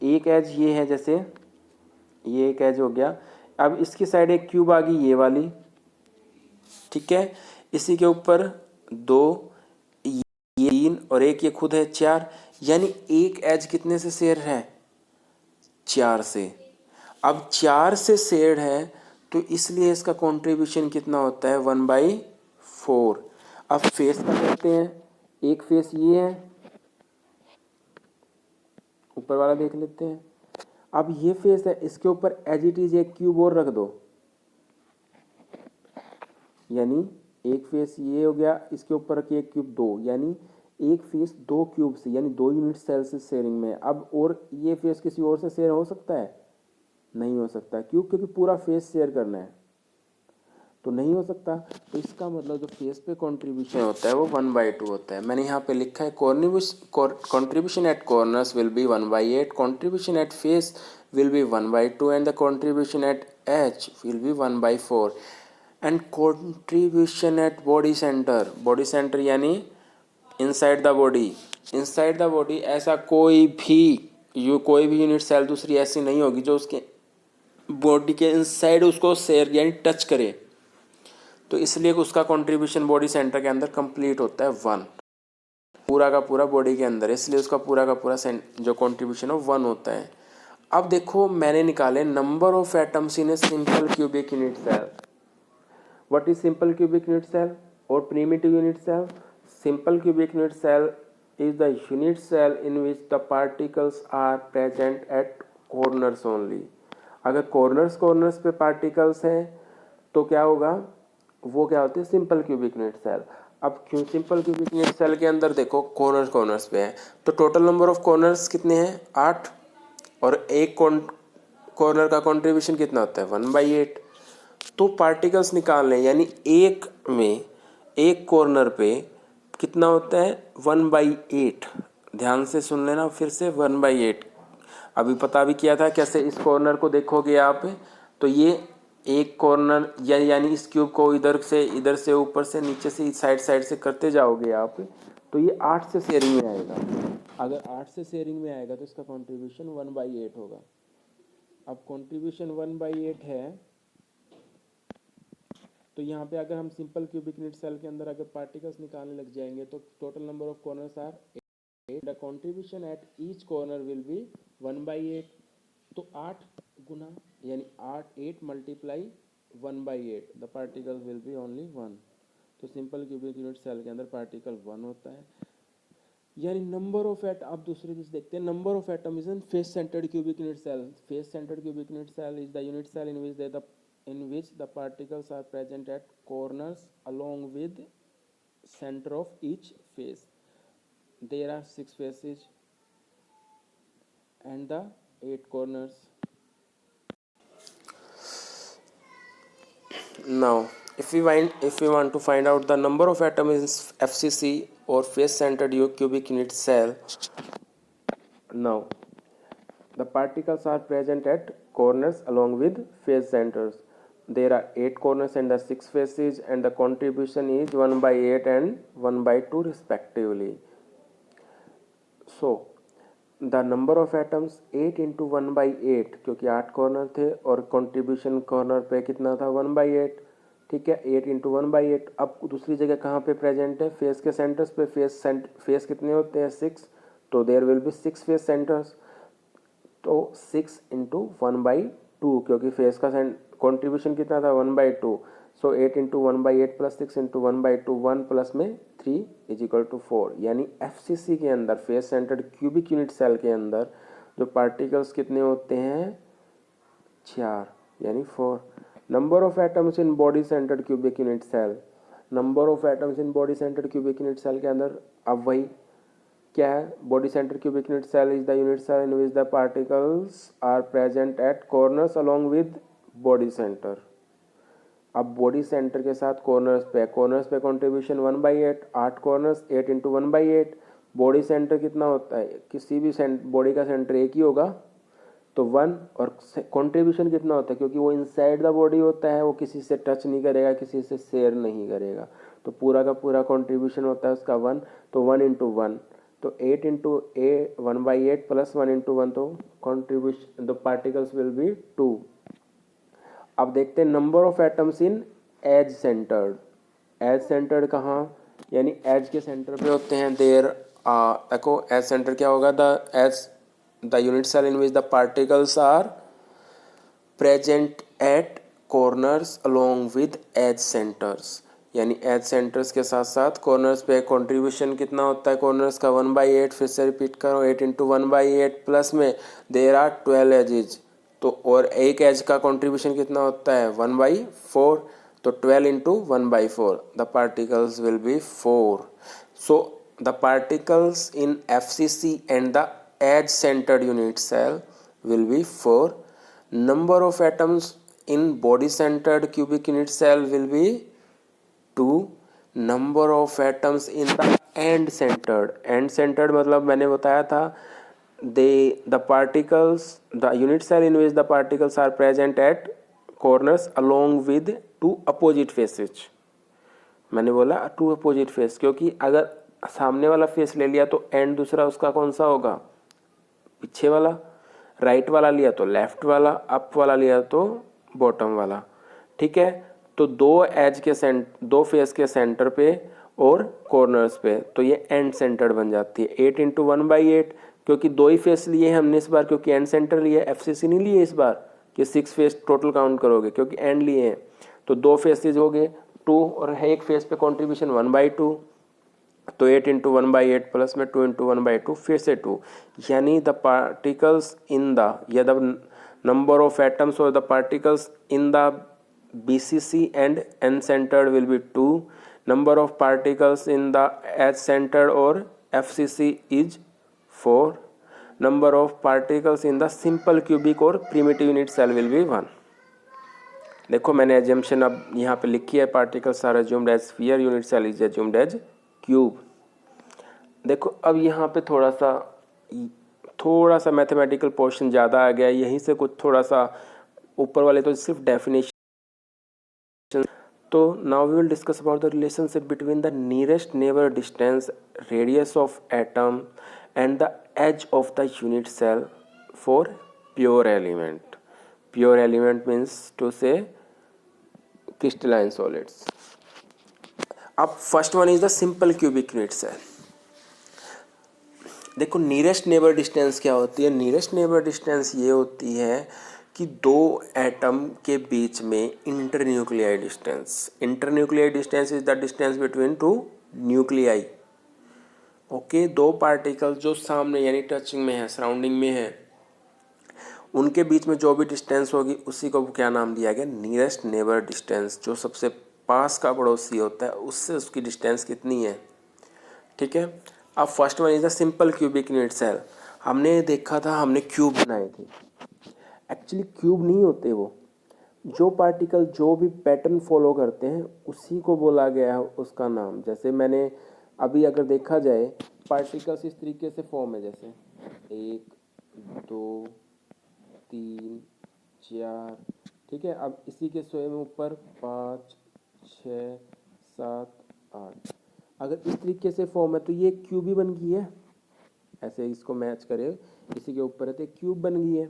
एक एज ये है, जैसे ये एक एज हो गया, अब इसकी साइड एक क्यूब आ गई ये वाली, ठीक है। इसी के ऊपर 2, ये 3 और एक ये खुद है 4, यानी एक एज कितने से शेयर है 4 से। अब 4 से शेयर है तो इसलिए इसका कंट्रीब्यूशन कितना होता है 1/4। अब फेस का देखते हैं, एक फेस ये है, ऊपर वाला देख लेते हैं। अब ये फेस है, इसके ऊपर एज इट इज एक क्यूब और रख दो, यानी एक फेस ये हो गया, इसके ऊपर रखिए एक क्यूब 2, यानी एक फेस 2 क्यूब से यानी 2 यूनिट सेल से शेयरिंग में। अब और ये फेस किसी और से शेयर हो सकता है, नहीं हो सकता, क्यों, क्योंकि पूरा फेस शेयर करना है तो नहीं हो सकता। तो इसका मतलब जो फेस पे कंट्रीब्यूशन होता है वो 1/2 होता है। मैंने यहाँ पे लिखा है contribution at corners will be 1/8, contribution at face will be 1/2 and the contribution at edge will be 1/4 and contribution at body centre यानी इनसाइड द बॉडी ऐसा कोई भी यूनिट सेल दूसरी ऐसी नहीं होगी जो उसके बॉडी के इनसाइड उसको शेयर यानी टच करे, तो इसलिए उसका कंट्रीब्यूशन बॉडी सेंटर के अंदर कंप्लीट होता है 1, पूरा का पूरा बॉडी के अंदर, इसलिए उसका पूरा का पूरा जो कंट्रीब्यूशन है 1 होता है। अब देखो मैंने निकाले number of atoms in a simple cubic unit cell. What is simple cubic unit cell और primitive unit cell? Simple cubic unit cell is the unit cell in which the particles are present at corners only। अगर corners पे particles हैं तो क्या होगा, वो क्या होते हैं सिंपल क्यूबिक यूनिट सेल। अब क्यों सिंपल क्यूबिक यूनिट सेल के अंदर देखो कॉर्नर्स पे है, तो टोटल नंबर ऑफ कॉर्नर्स कितने हैं 8, और एक कॉर्नर का कंट्रीब्यूशन कितना होता है 1/8। तो पार्टिकल्स निकालने यानी एक कॉर्नर पे कितना होता है 1/8। ध्यान से सुन लेना फिर से 1/8। अभी पता भी किया था कैसे इस कॉर्नर को देखोगे आप, तो ये एक कॉर्नर यानी इस क्यूब को इधर से ऊपर से नीचे से साइड से करते जाओगे आप, तो ये 8 से शेयरिंग में आएगा। अगर 8 से शेयरिंग में आएगा तो इसका कंट्रीब्यूशन 1/8 होगा। अब कंट्रीब्यूशन 1/8 है, तो यहाँ पे अगर हम सिंपल क्यूबिक यूनिट सेल के अंदर अगर पार्टिकल्स निकालने लग जाएंगे तो total number of corners are 8, the contribution at each corner will be 1/8। तो 8 गुना यानी 8 multiply 1/8, the particle will be only 1। तो सिंपल क्यूबिक यूनिट सेल के अंदर पार्टिकल 1 होता है। यानी नंबर ऑफ एट आप दूसरी चीज देखते हैं, number of atom is in face centred cubic unit cell. Face centred cubic unit cell is the unit cell in which the particles are present at corners along with center of each face. There are 6 faces and the 8 corners. Now if we want to find out the number of atoms in FCC or face centered cubic unit cell, now the particles are present at corners along with face centers. There are 8 corners and the 6 faces, and the contribution is 1/8 and 1/2 respectively. So the number of atoms 8 into 1/8, क्योंकि 8 corner थे और contribution corner पे कितना था 1/8। ठीक है, 8 into 1/8। अब दूसरी जगह कहाँ पे प्रेजेंट है, फेस के सेंटर्स पे। फेस कितने होते हैं 6, तो there will be 6 face centres. तो 6 इंटू 1/2, क्योंकि फेस का कंट्रीब्यूशन कितना था 1/2। सो 8 इंटू 1/8 प्लस 6 इंटू 1/2, 1 प्लस में 3 इज इक्वल टू 4। यानी एफसीसी के अंदर face centred cubic unit cell के अंदर जो पार्टिकल्स कितने होते हैं 4 यानी 4। Number of atoms in body centred cubic unit cell, number of atoms in body centred cubic unit cell के अंदर अब वही क्या है, body centre cubic unit cell is the unit cell in which the particles are present at corners along with body centre. अब body centre के साथ corners पे contribution 1/8, 8 corners 8 into 1/8। Body centre कितना होता है, किसी भी बॉडी का सेंटर एक ही होगा तो 1, और कंट्रीब्यूशन कितना होता है क्योंकि वो इनसाइड द बॉडी होता है, वो किसी से टच नहीं करेगा, किसी से शेयर नहीं करेगा, तो पूरा का पूरा कंट्रीब्यूशन होता है उसका 1। तो 1 इंटू 1, तो 8 इंटू 1/8 प्लस 1 इंटू 1, तो contribution the particles will be 2। अब देखते हैं number of atoms in edge centred. Edge centred कहाँ, यानी एज के सेंटर पे होते हैं। देयर देखो एज सेंटर क्या होगा, the unit cell in which the particles are present at corners along with edge centres. यानी एज सेंटर्स के साथ साथ कॉर्नर्स पे कंट्रीब्यूशन कितना होता है कॉर्नर्स का 1/8। फिर से रिपीट करो, 8 इंटू 1/8 प्लस में देयर आर 12 एजेज, तो और एक एज का कंट्रीब्यूशन कितना होता है 1/4। तो 12 into 1/4, the particles will be 4। So the particles in FCC and the edge centred unit cell will be 4. Number of atoms in body centered cubic unit cell will be 2. Number of atoms in the end centered मतलब मैंने बताया था the particles, the unit cell in which the particles are present at corners along with 2 opposite faces। मैंने बोला 2 opposite face, क्योंकि अगर सामने वाला फेस ले लिया तो एंड दूसरा उसका कौन सा होगा, पीछे वाला। राइट वाला लिया तो लेफ्ट वाला, अप वाला लिया तो बॉटम वाला। ठीक है, तो दो फेस के सेंटर पे और कॉर्नर्स पे, तो ये एंड सेंटर्ड बन जाती है। 8 इंटू 1/8, क्योंकि 2 ही फेस लिए हमने इस बार, क्योंकि एंड सेंटर लिए, FCC नहीं लिए इस बार कि 6 फेस टोटल काउंट करोगे, क्योंकि एंड लिए हैं। तो 2 फेसेज हो गए 2, और है एक फेस पे कंट्रीब्यूशन 1/2, तो 8 इंटू 1/8 प्लस में 2 इंटू 1/2 फिर से 2। यानी द पार्टिकल्स इन द, या द नंबर ऑफ एटम्स और the particles in the BCC and N centered will be 2. Number of particles in the H centered or FCC is 4. number of particles in the simple cubic or primitive unit cell will be 1. देखो मैंने assumption अब यहाँ पे लिखी है, particles are assumed as sphere, unit cell is assumed as cube. देखो अब यहाँ पे थोड़ा सा मैथमेटिकल पोर्शन ज़्यादा आ गया, यहीं से कुछ थोड़ा सा ऊपर वाले तो सिर्फ डेफिनेशन. तो now we will discuss about the relationship between the nearest neighbour distance, radius of atom and the edge of the unit cell for pure element. Pure element means to say crystalline solids. अब first one is the simple cubic unit cell. देखो nearest neighbour distance क्या होती है. Nearest neighbour distance ये होती है कि दो एटम के बीच में internuclei distance. Internuclei distance is the distance between two nuclei. Okay, दो पार्टिकल जो सामने यानी टचिंग में है, सराउंडिंग में है, उनके बीच में जो भी डिस्टेंस होगी उसी को क्या नाम दिया गया, नियरेस्ट नेबर डिस्टेंस. जो सबसे पास का पड़ोसी होता है उससे उसकी डिस्टेंस कितनी है. ठीक है. अब first one is the simple cubic unit cell. हमने देखा था, हमने क्यूब बनाए थे. एक्चुअली क्यूब नहीं होते वो. जो पार्टिकल जो भी पैटर्न फॉलो करते हैं उसी को बोला गया है उसका नाम. जैसे मैंने अभी अगर देखा जाए पार्टिकल्स इस तरीके से फॉर्म है, जैसे 1 2 3 4. ठीक है. अब इसी के स्वयं ऊपर 5 6 7 8. अगर इस तरीके से फॉर्म है तो ये क्यूब ही बन गई है. ऐसे इसको मैच करे, इसी के ऊपर है तो क्यूब बन गई है.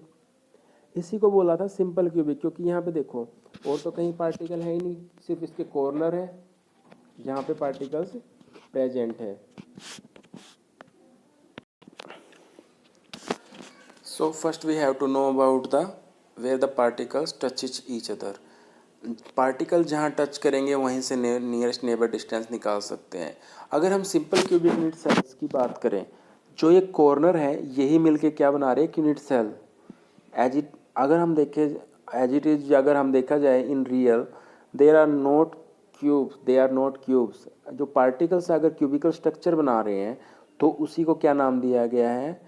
इसी को बोला था सिंपल क्यूबिक, क्योंकि यहाँ पे देखो और तो कहीं पार्टिकल है ही नहीं, सिर्फ इसके कॉर्नर है जहाँ पे पार्टिकल्स प्रेजेंट है. So first we have to know about the where the particles touch each other. Particle जहाँ टच करेंगे वहीं से नियरेस्ट नेबर डिस्टेंस निकाल सकते हैं. अगर हम सिंपल क्यूबिक यूनिट सेल्स की बात करें, जो ये कॉर्नर है यही मिलके क्या बना रहे हैं, यूनिट सेल. एज इट अगर हम देखें एज इट इज, अगर हम देखा जाए in real, there are not cubes, they are not cubes. जो पार्टिकल्स अगर क्यूबिकल स्ट्रक्चर बना रहे हैं तो उसी को क्या नाम दिया गया है,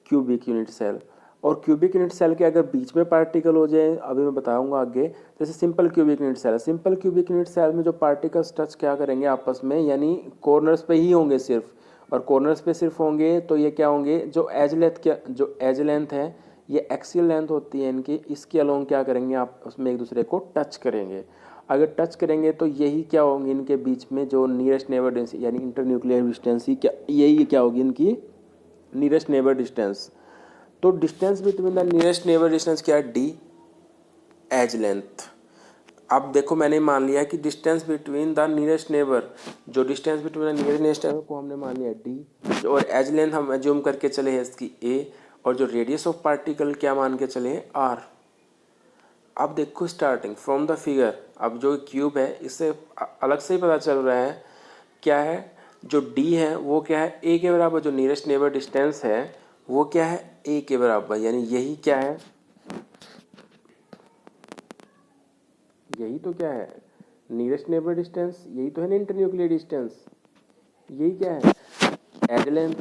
क्यूबिक यूनिट सेल. और क्यूबिक यूनिट सेल के अगर बीच में पार्टिकल हो जाए, अभी मैं बताऊंगा आगे, जैसे simple cubic unit cell. Simple cubic unit cell में जो पार्टिकल्स टच क्या करेंगे आपस में, यानी कॉर्नर्स पे ही होंगे सिर्फ. और कॉर्नर्स पे सिर्फ होंगे तो ये क्या होंगे, जो एज लेंथ है ये एक्सियल लेंथ होती है इनकी, इसके अलोंग क्या करेंगे आप उसमें एक दूसरे को टच करेंगे. अगर टच करेंगे तो यही क्या होंगे इनके बीच में जो नियरेस्ट नेबर डिस्टेंस यानी इंटरन्यूक्लियर डिस्टेंस ही क्या, यही क्या होगी इनकी नियरेस्ट नेबर डिस्टेंस. तो distance between the nearest neighbour distance क्या है, डी एज लेंथ. अब देखो मैंने मान लिया कि distance between the nearest neighbour, जो distance between the nearest neighbour को हमने मान लिया डी, और एज लेंथ हम एज्यूम करके चले हैं इसकी ए, और जो रेडियस ऑफ पार्टिकल क्या मान के चले हैं आर. अब देखो स्टार्टिंग फ्रॉम द फिगर, अब जो क्यूब है इससे अलग से ही पता चल रहा है क्या है, जो डी है वो क्या है, ए के बराबर. जो नियरेस्ट नेबर डिस्टेंस है वो क्या है, ए के बराबर. यानी यही क्या है, यही तो क्या है नियरेस्ट नेबर डिस्टेंस, यही तो है ना इंटरन्यूक्लियर डिस्टेंस. यही क्या है, एज लेंथ.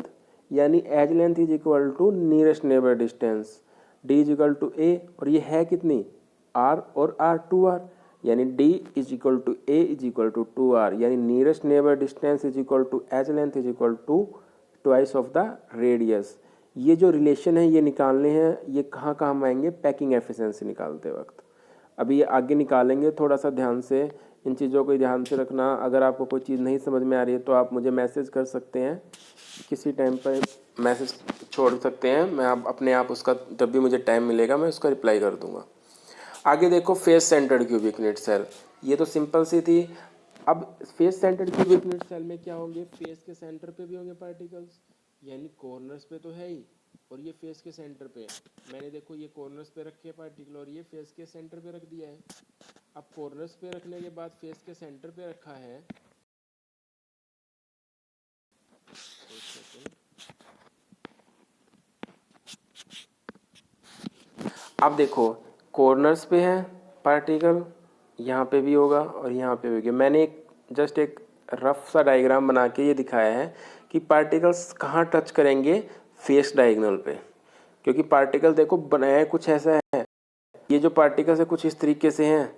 यानी edge length is equal to nearest neighbour distance, D is equal to A. और ये है कितनी, आर, और आर 2r. यानी D is equal to A is equal to 2r. यानी nearest neighbour distance is equal to edge length is equal to twice of the radius. ये जो relation है ये निकालने हैं, ये कहाँ काम आएंगे, पैकिंग एफिशिएंसी निकालते वक्त. अभी ये आगे निकालेंगे, थोड़ा सा ध्यान से इन चीज़ों को ध्यान से रखना. अगर आपको कोई चीज़ नहीं समझ में आ रही है तो आप मुझे मैसेज कर सकते हैं, किसी टाइम पर मैसेज छोड़ सकते हैं. मैं अपने आप उसका जब भी मुझे टाइम मिलेगा मैं उसका रिप्लाई कर दूंगा. आगे देखो face centred cubic unit cell, ये तो सिंपल सी थी. अब face centred cubic unit cell में क्या होंगे, फेस के सेंटर पे भी होंगे पार्टिकल्स, यानी कॉर्नर्स पे तो है ही, और ये फेस के सेंटर पे. मैंने देखो ये कॉर्नर्स पे रखे पार्टिकल और ये फेस के सेंटर पे रख दिया है. अब कॉर्नर्स पे रखने के बाद फेस के सेंटर पे रखा है. अब देखो कॉर्नर्स पे है पार्टिकल, यहाँ पे भी होगा और यहाँ पे भी होगा. मैंने जस्ट एक रफ सा डायग्राम बना के ये दिखाया है कि पार्टिकल्स कहाँ टच करेंगे, फेस डायगोनल पे. क्योंकि पार्टिकल देखो बनाया है कुछ ऐसा है, ये जो पार्टिकल्स है कुछ इस तरीके से हैं,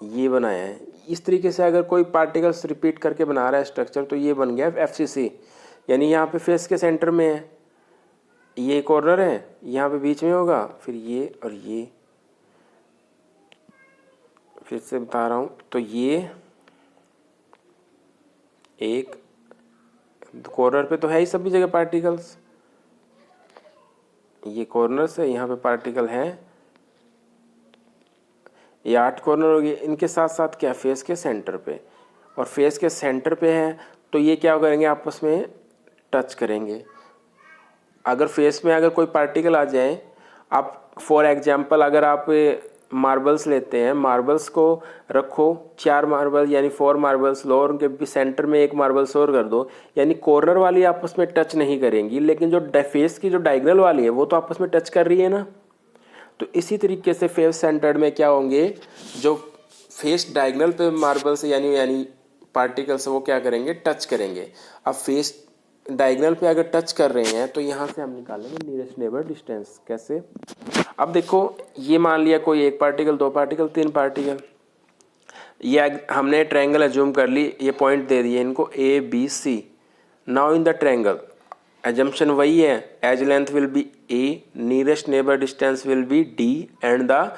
ये बनाया है इस तरीके से। अगर कोई पार्टिकल्स रिपीट करके बना रहा है स्ट्रक्चर तो ये बन गया FCC, यानी यहाँ पे फेस के सेंटर में है, ये कॉर्नर है, यहाँ पे बीच में होगा, फिर ये और ये, फिर से बता रहा हूँ, तो ये एक कॉर्नर पे तो है ही सभी जगह पार्टिकल्स, ये कॉर्नर से यहाँ पे पार्टिकल हैं, ये 8 कॉर्नर हो गए, इनके साथ साथ क्या फेस के सेंटर पे, और फेस के सेंटर पे है तो ये क्या करेंगे आपस में टच करेंगे। अगर फेस में अगर कोई पार्टिकल आ जाए, आप फॉर एग्जांपल अगर आप मार्बल्स लेते हैं, मार्बल्स को रखो 4 मार्बल यानी 4 मार्बल्स लो और उनके भी सेंटर में एक मार्बल्स और कर दो, यानी कॉर्नर वाली आपस में टच नहीं करेंगी, लेकिन जो फेस की जो डायगोनल वाली है वो तो आपस में टच कर रही है ना। तो इसी तरीके से फेस सेंटर्ड में क्या होंगे, जो फेस डायगोनल पे मार्बल्स यानी पार्टिकल्स वो क्या करेंगे, टच करेंगे। अब फेस डायगोनल पे अगर टच कर रहे हैं तो यहाँ से हम निकालेंगे नियरेस्ट नेबर डिस्टेंस। कैसे, अब देखो ये मान लिया कोई एक पार्टिकल, 2 पार्टिकल, 3 पार्टिकल, ये हमने ट्रायंगल अज्यूम कर ली, ये पॉइंट दे दिए इनको ABC। Now in the triangle assumption वही है, edge length will be A, nearest neighbour distance will be D and the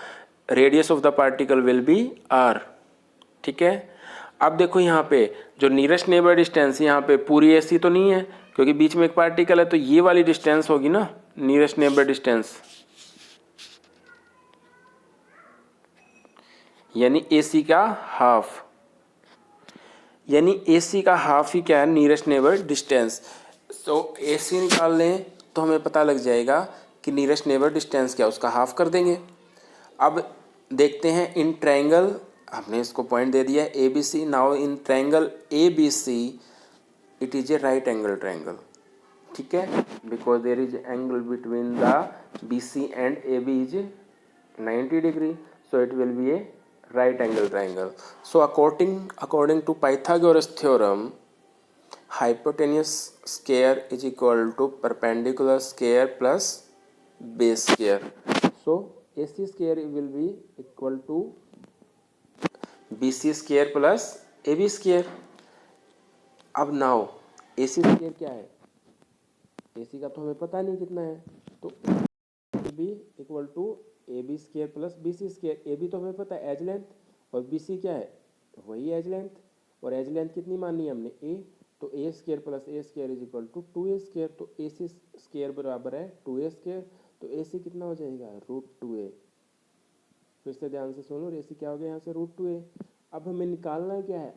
radius of the particle will be R। ठीक है, अब देखो यहाँ पे जो नियरेस्ट नेबर डिस्टेंस, यहाँ पे पूरी AC तो नहीं है क्योंकि बीच में एक पार्टिकल है, तो ये वाली डिस्टेंस होगी ना नियरेस्ट नेबर डिस्टेंस, यानी AC का हाफ, यानी AC का हाफ ही क्या है, नियरेस्ट नेबर डिस्टेंस। तो AC निकाल लें तो हमें पता लग जाएगा कि नियरेस्ट नेबर डिस्टेंस क्या, उसका हाफ कर देंगे। अब देखते हैं इन ट्रायंगल, हमने इसको पॉइंट दे दिया है ABC। Now in triangle ABC it is a right angle triangle. ठीक है, because there is angle between the BC and AB is 90 degree, so it will be a right angle triangle. So according to Pythagoras theorem, hypotenuse square is equal to perpendicular square plus base square. So AC square will be equal to BC square plus AB square. अब now AC square क्या है, AC का तो हमें पता नहीं कितना है, तो be equal to AB square plus BC square. AB तो हमें पता है एज लेंथ, और BC क्या है, वही एज लेंथ, और एज लेंथ कितनी मानी है हमने A, तो A square plus A square is equal to 2A square. तो AC स्केयर बराबर है 2A स्केयर, तो AC कितना हो जाएगा, √2A। फिर से ध्यान से सुनो, AC क्या हो गया यहाँ से √2A। अब हमें निकालना क्या है,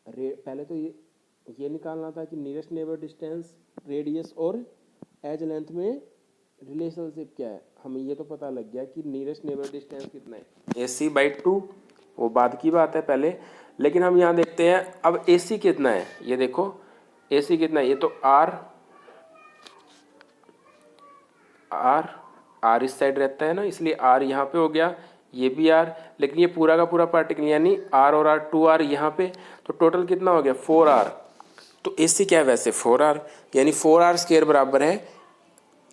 पहले तो ये निकालना था कि नियरेस्ट नेबर डिस्टेंस, रेडियस और एज लेंथ में रिलेशनशिप क्या है। हमें ये तो पता लग गया कि नियरेस्ट नेबर डिस्टेंस कितना है, AC/2, वो बाद की बात है पहले। लेकिन हम यहाँ देखते हैं अब AC कितना है, ये देखो AC कितना है, ये तो R इस साइड रहता है ना, इसलिए R यहाँ पे हो गया, ये भी R, लेकिन ये पूरा का पूरा पार्टिकल यानी R और R 2R यहाँ पे, तो टोटल कितना हो गया 4R। तो AC क्या है वैसे 4R, यानी 4R स्केयर बराबर है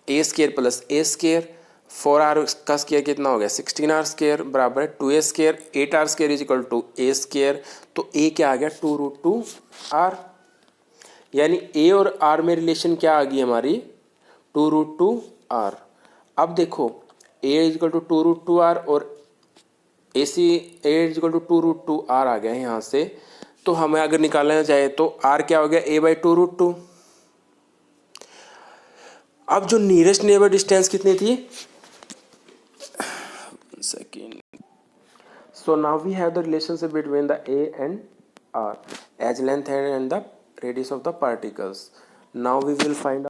A square plus A square. 4R का स्केयर कितना हो गया 16R स्केयर बराबर है 2A square. 8R square is equal to A square, तो A क्या आ गया 2√2R, यानी A और R में रिलेशन क्या आ गई हमारी 2√2R। अब देखो A is equal to 2√2R और AC A is equal to 2√2R आ गया है यहाँ से, तो हमें अगर निकालना चाहे तो R क्या हो गया A/2√2। अब जो नियरेस्ट नेबर डिस्टेंस कितनी थी, second, so now we have the relationship between the A and R, edge length and the radius of the particles. Now we will find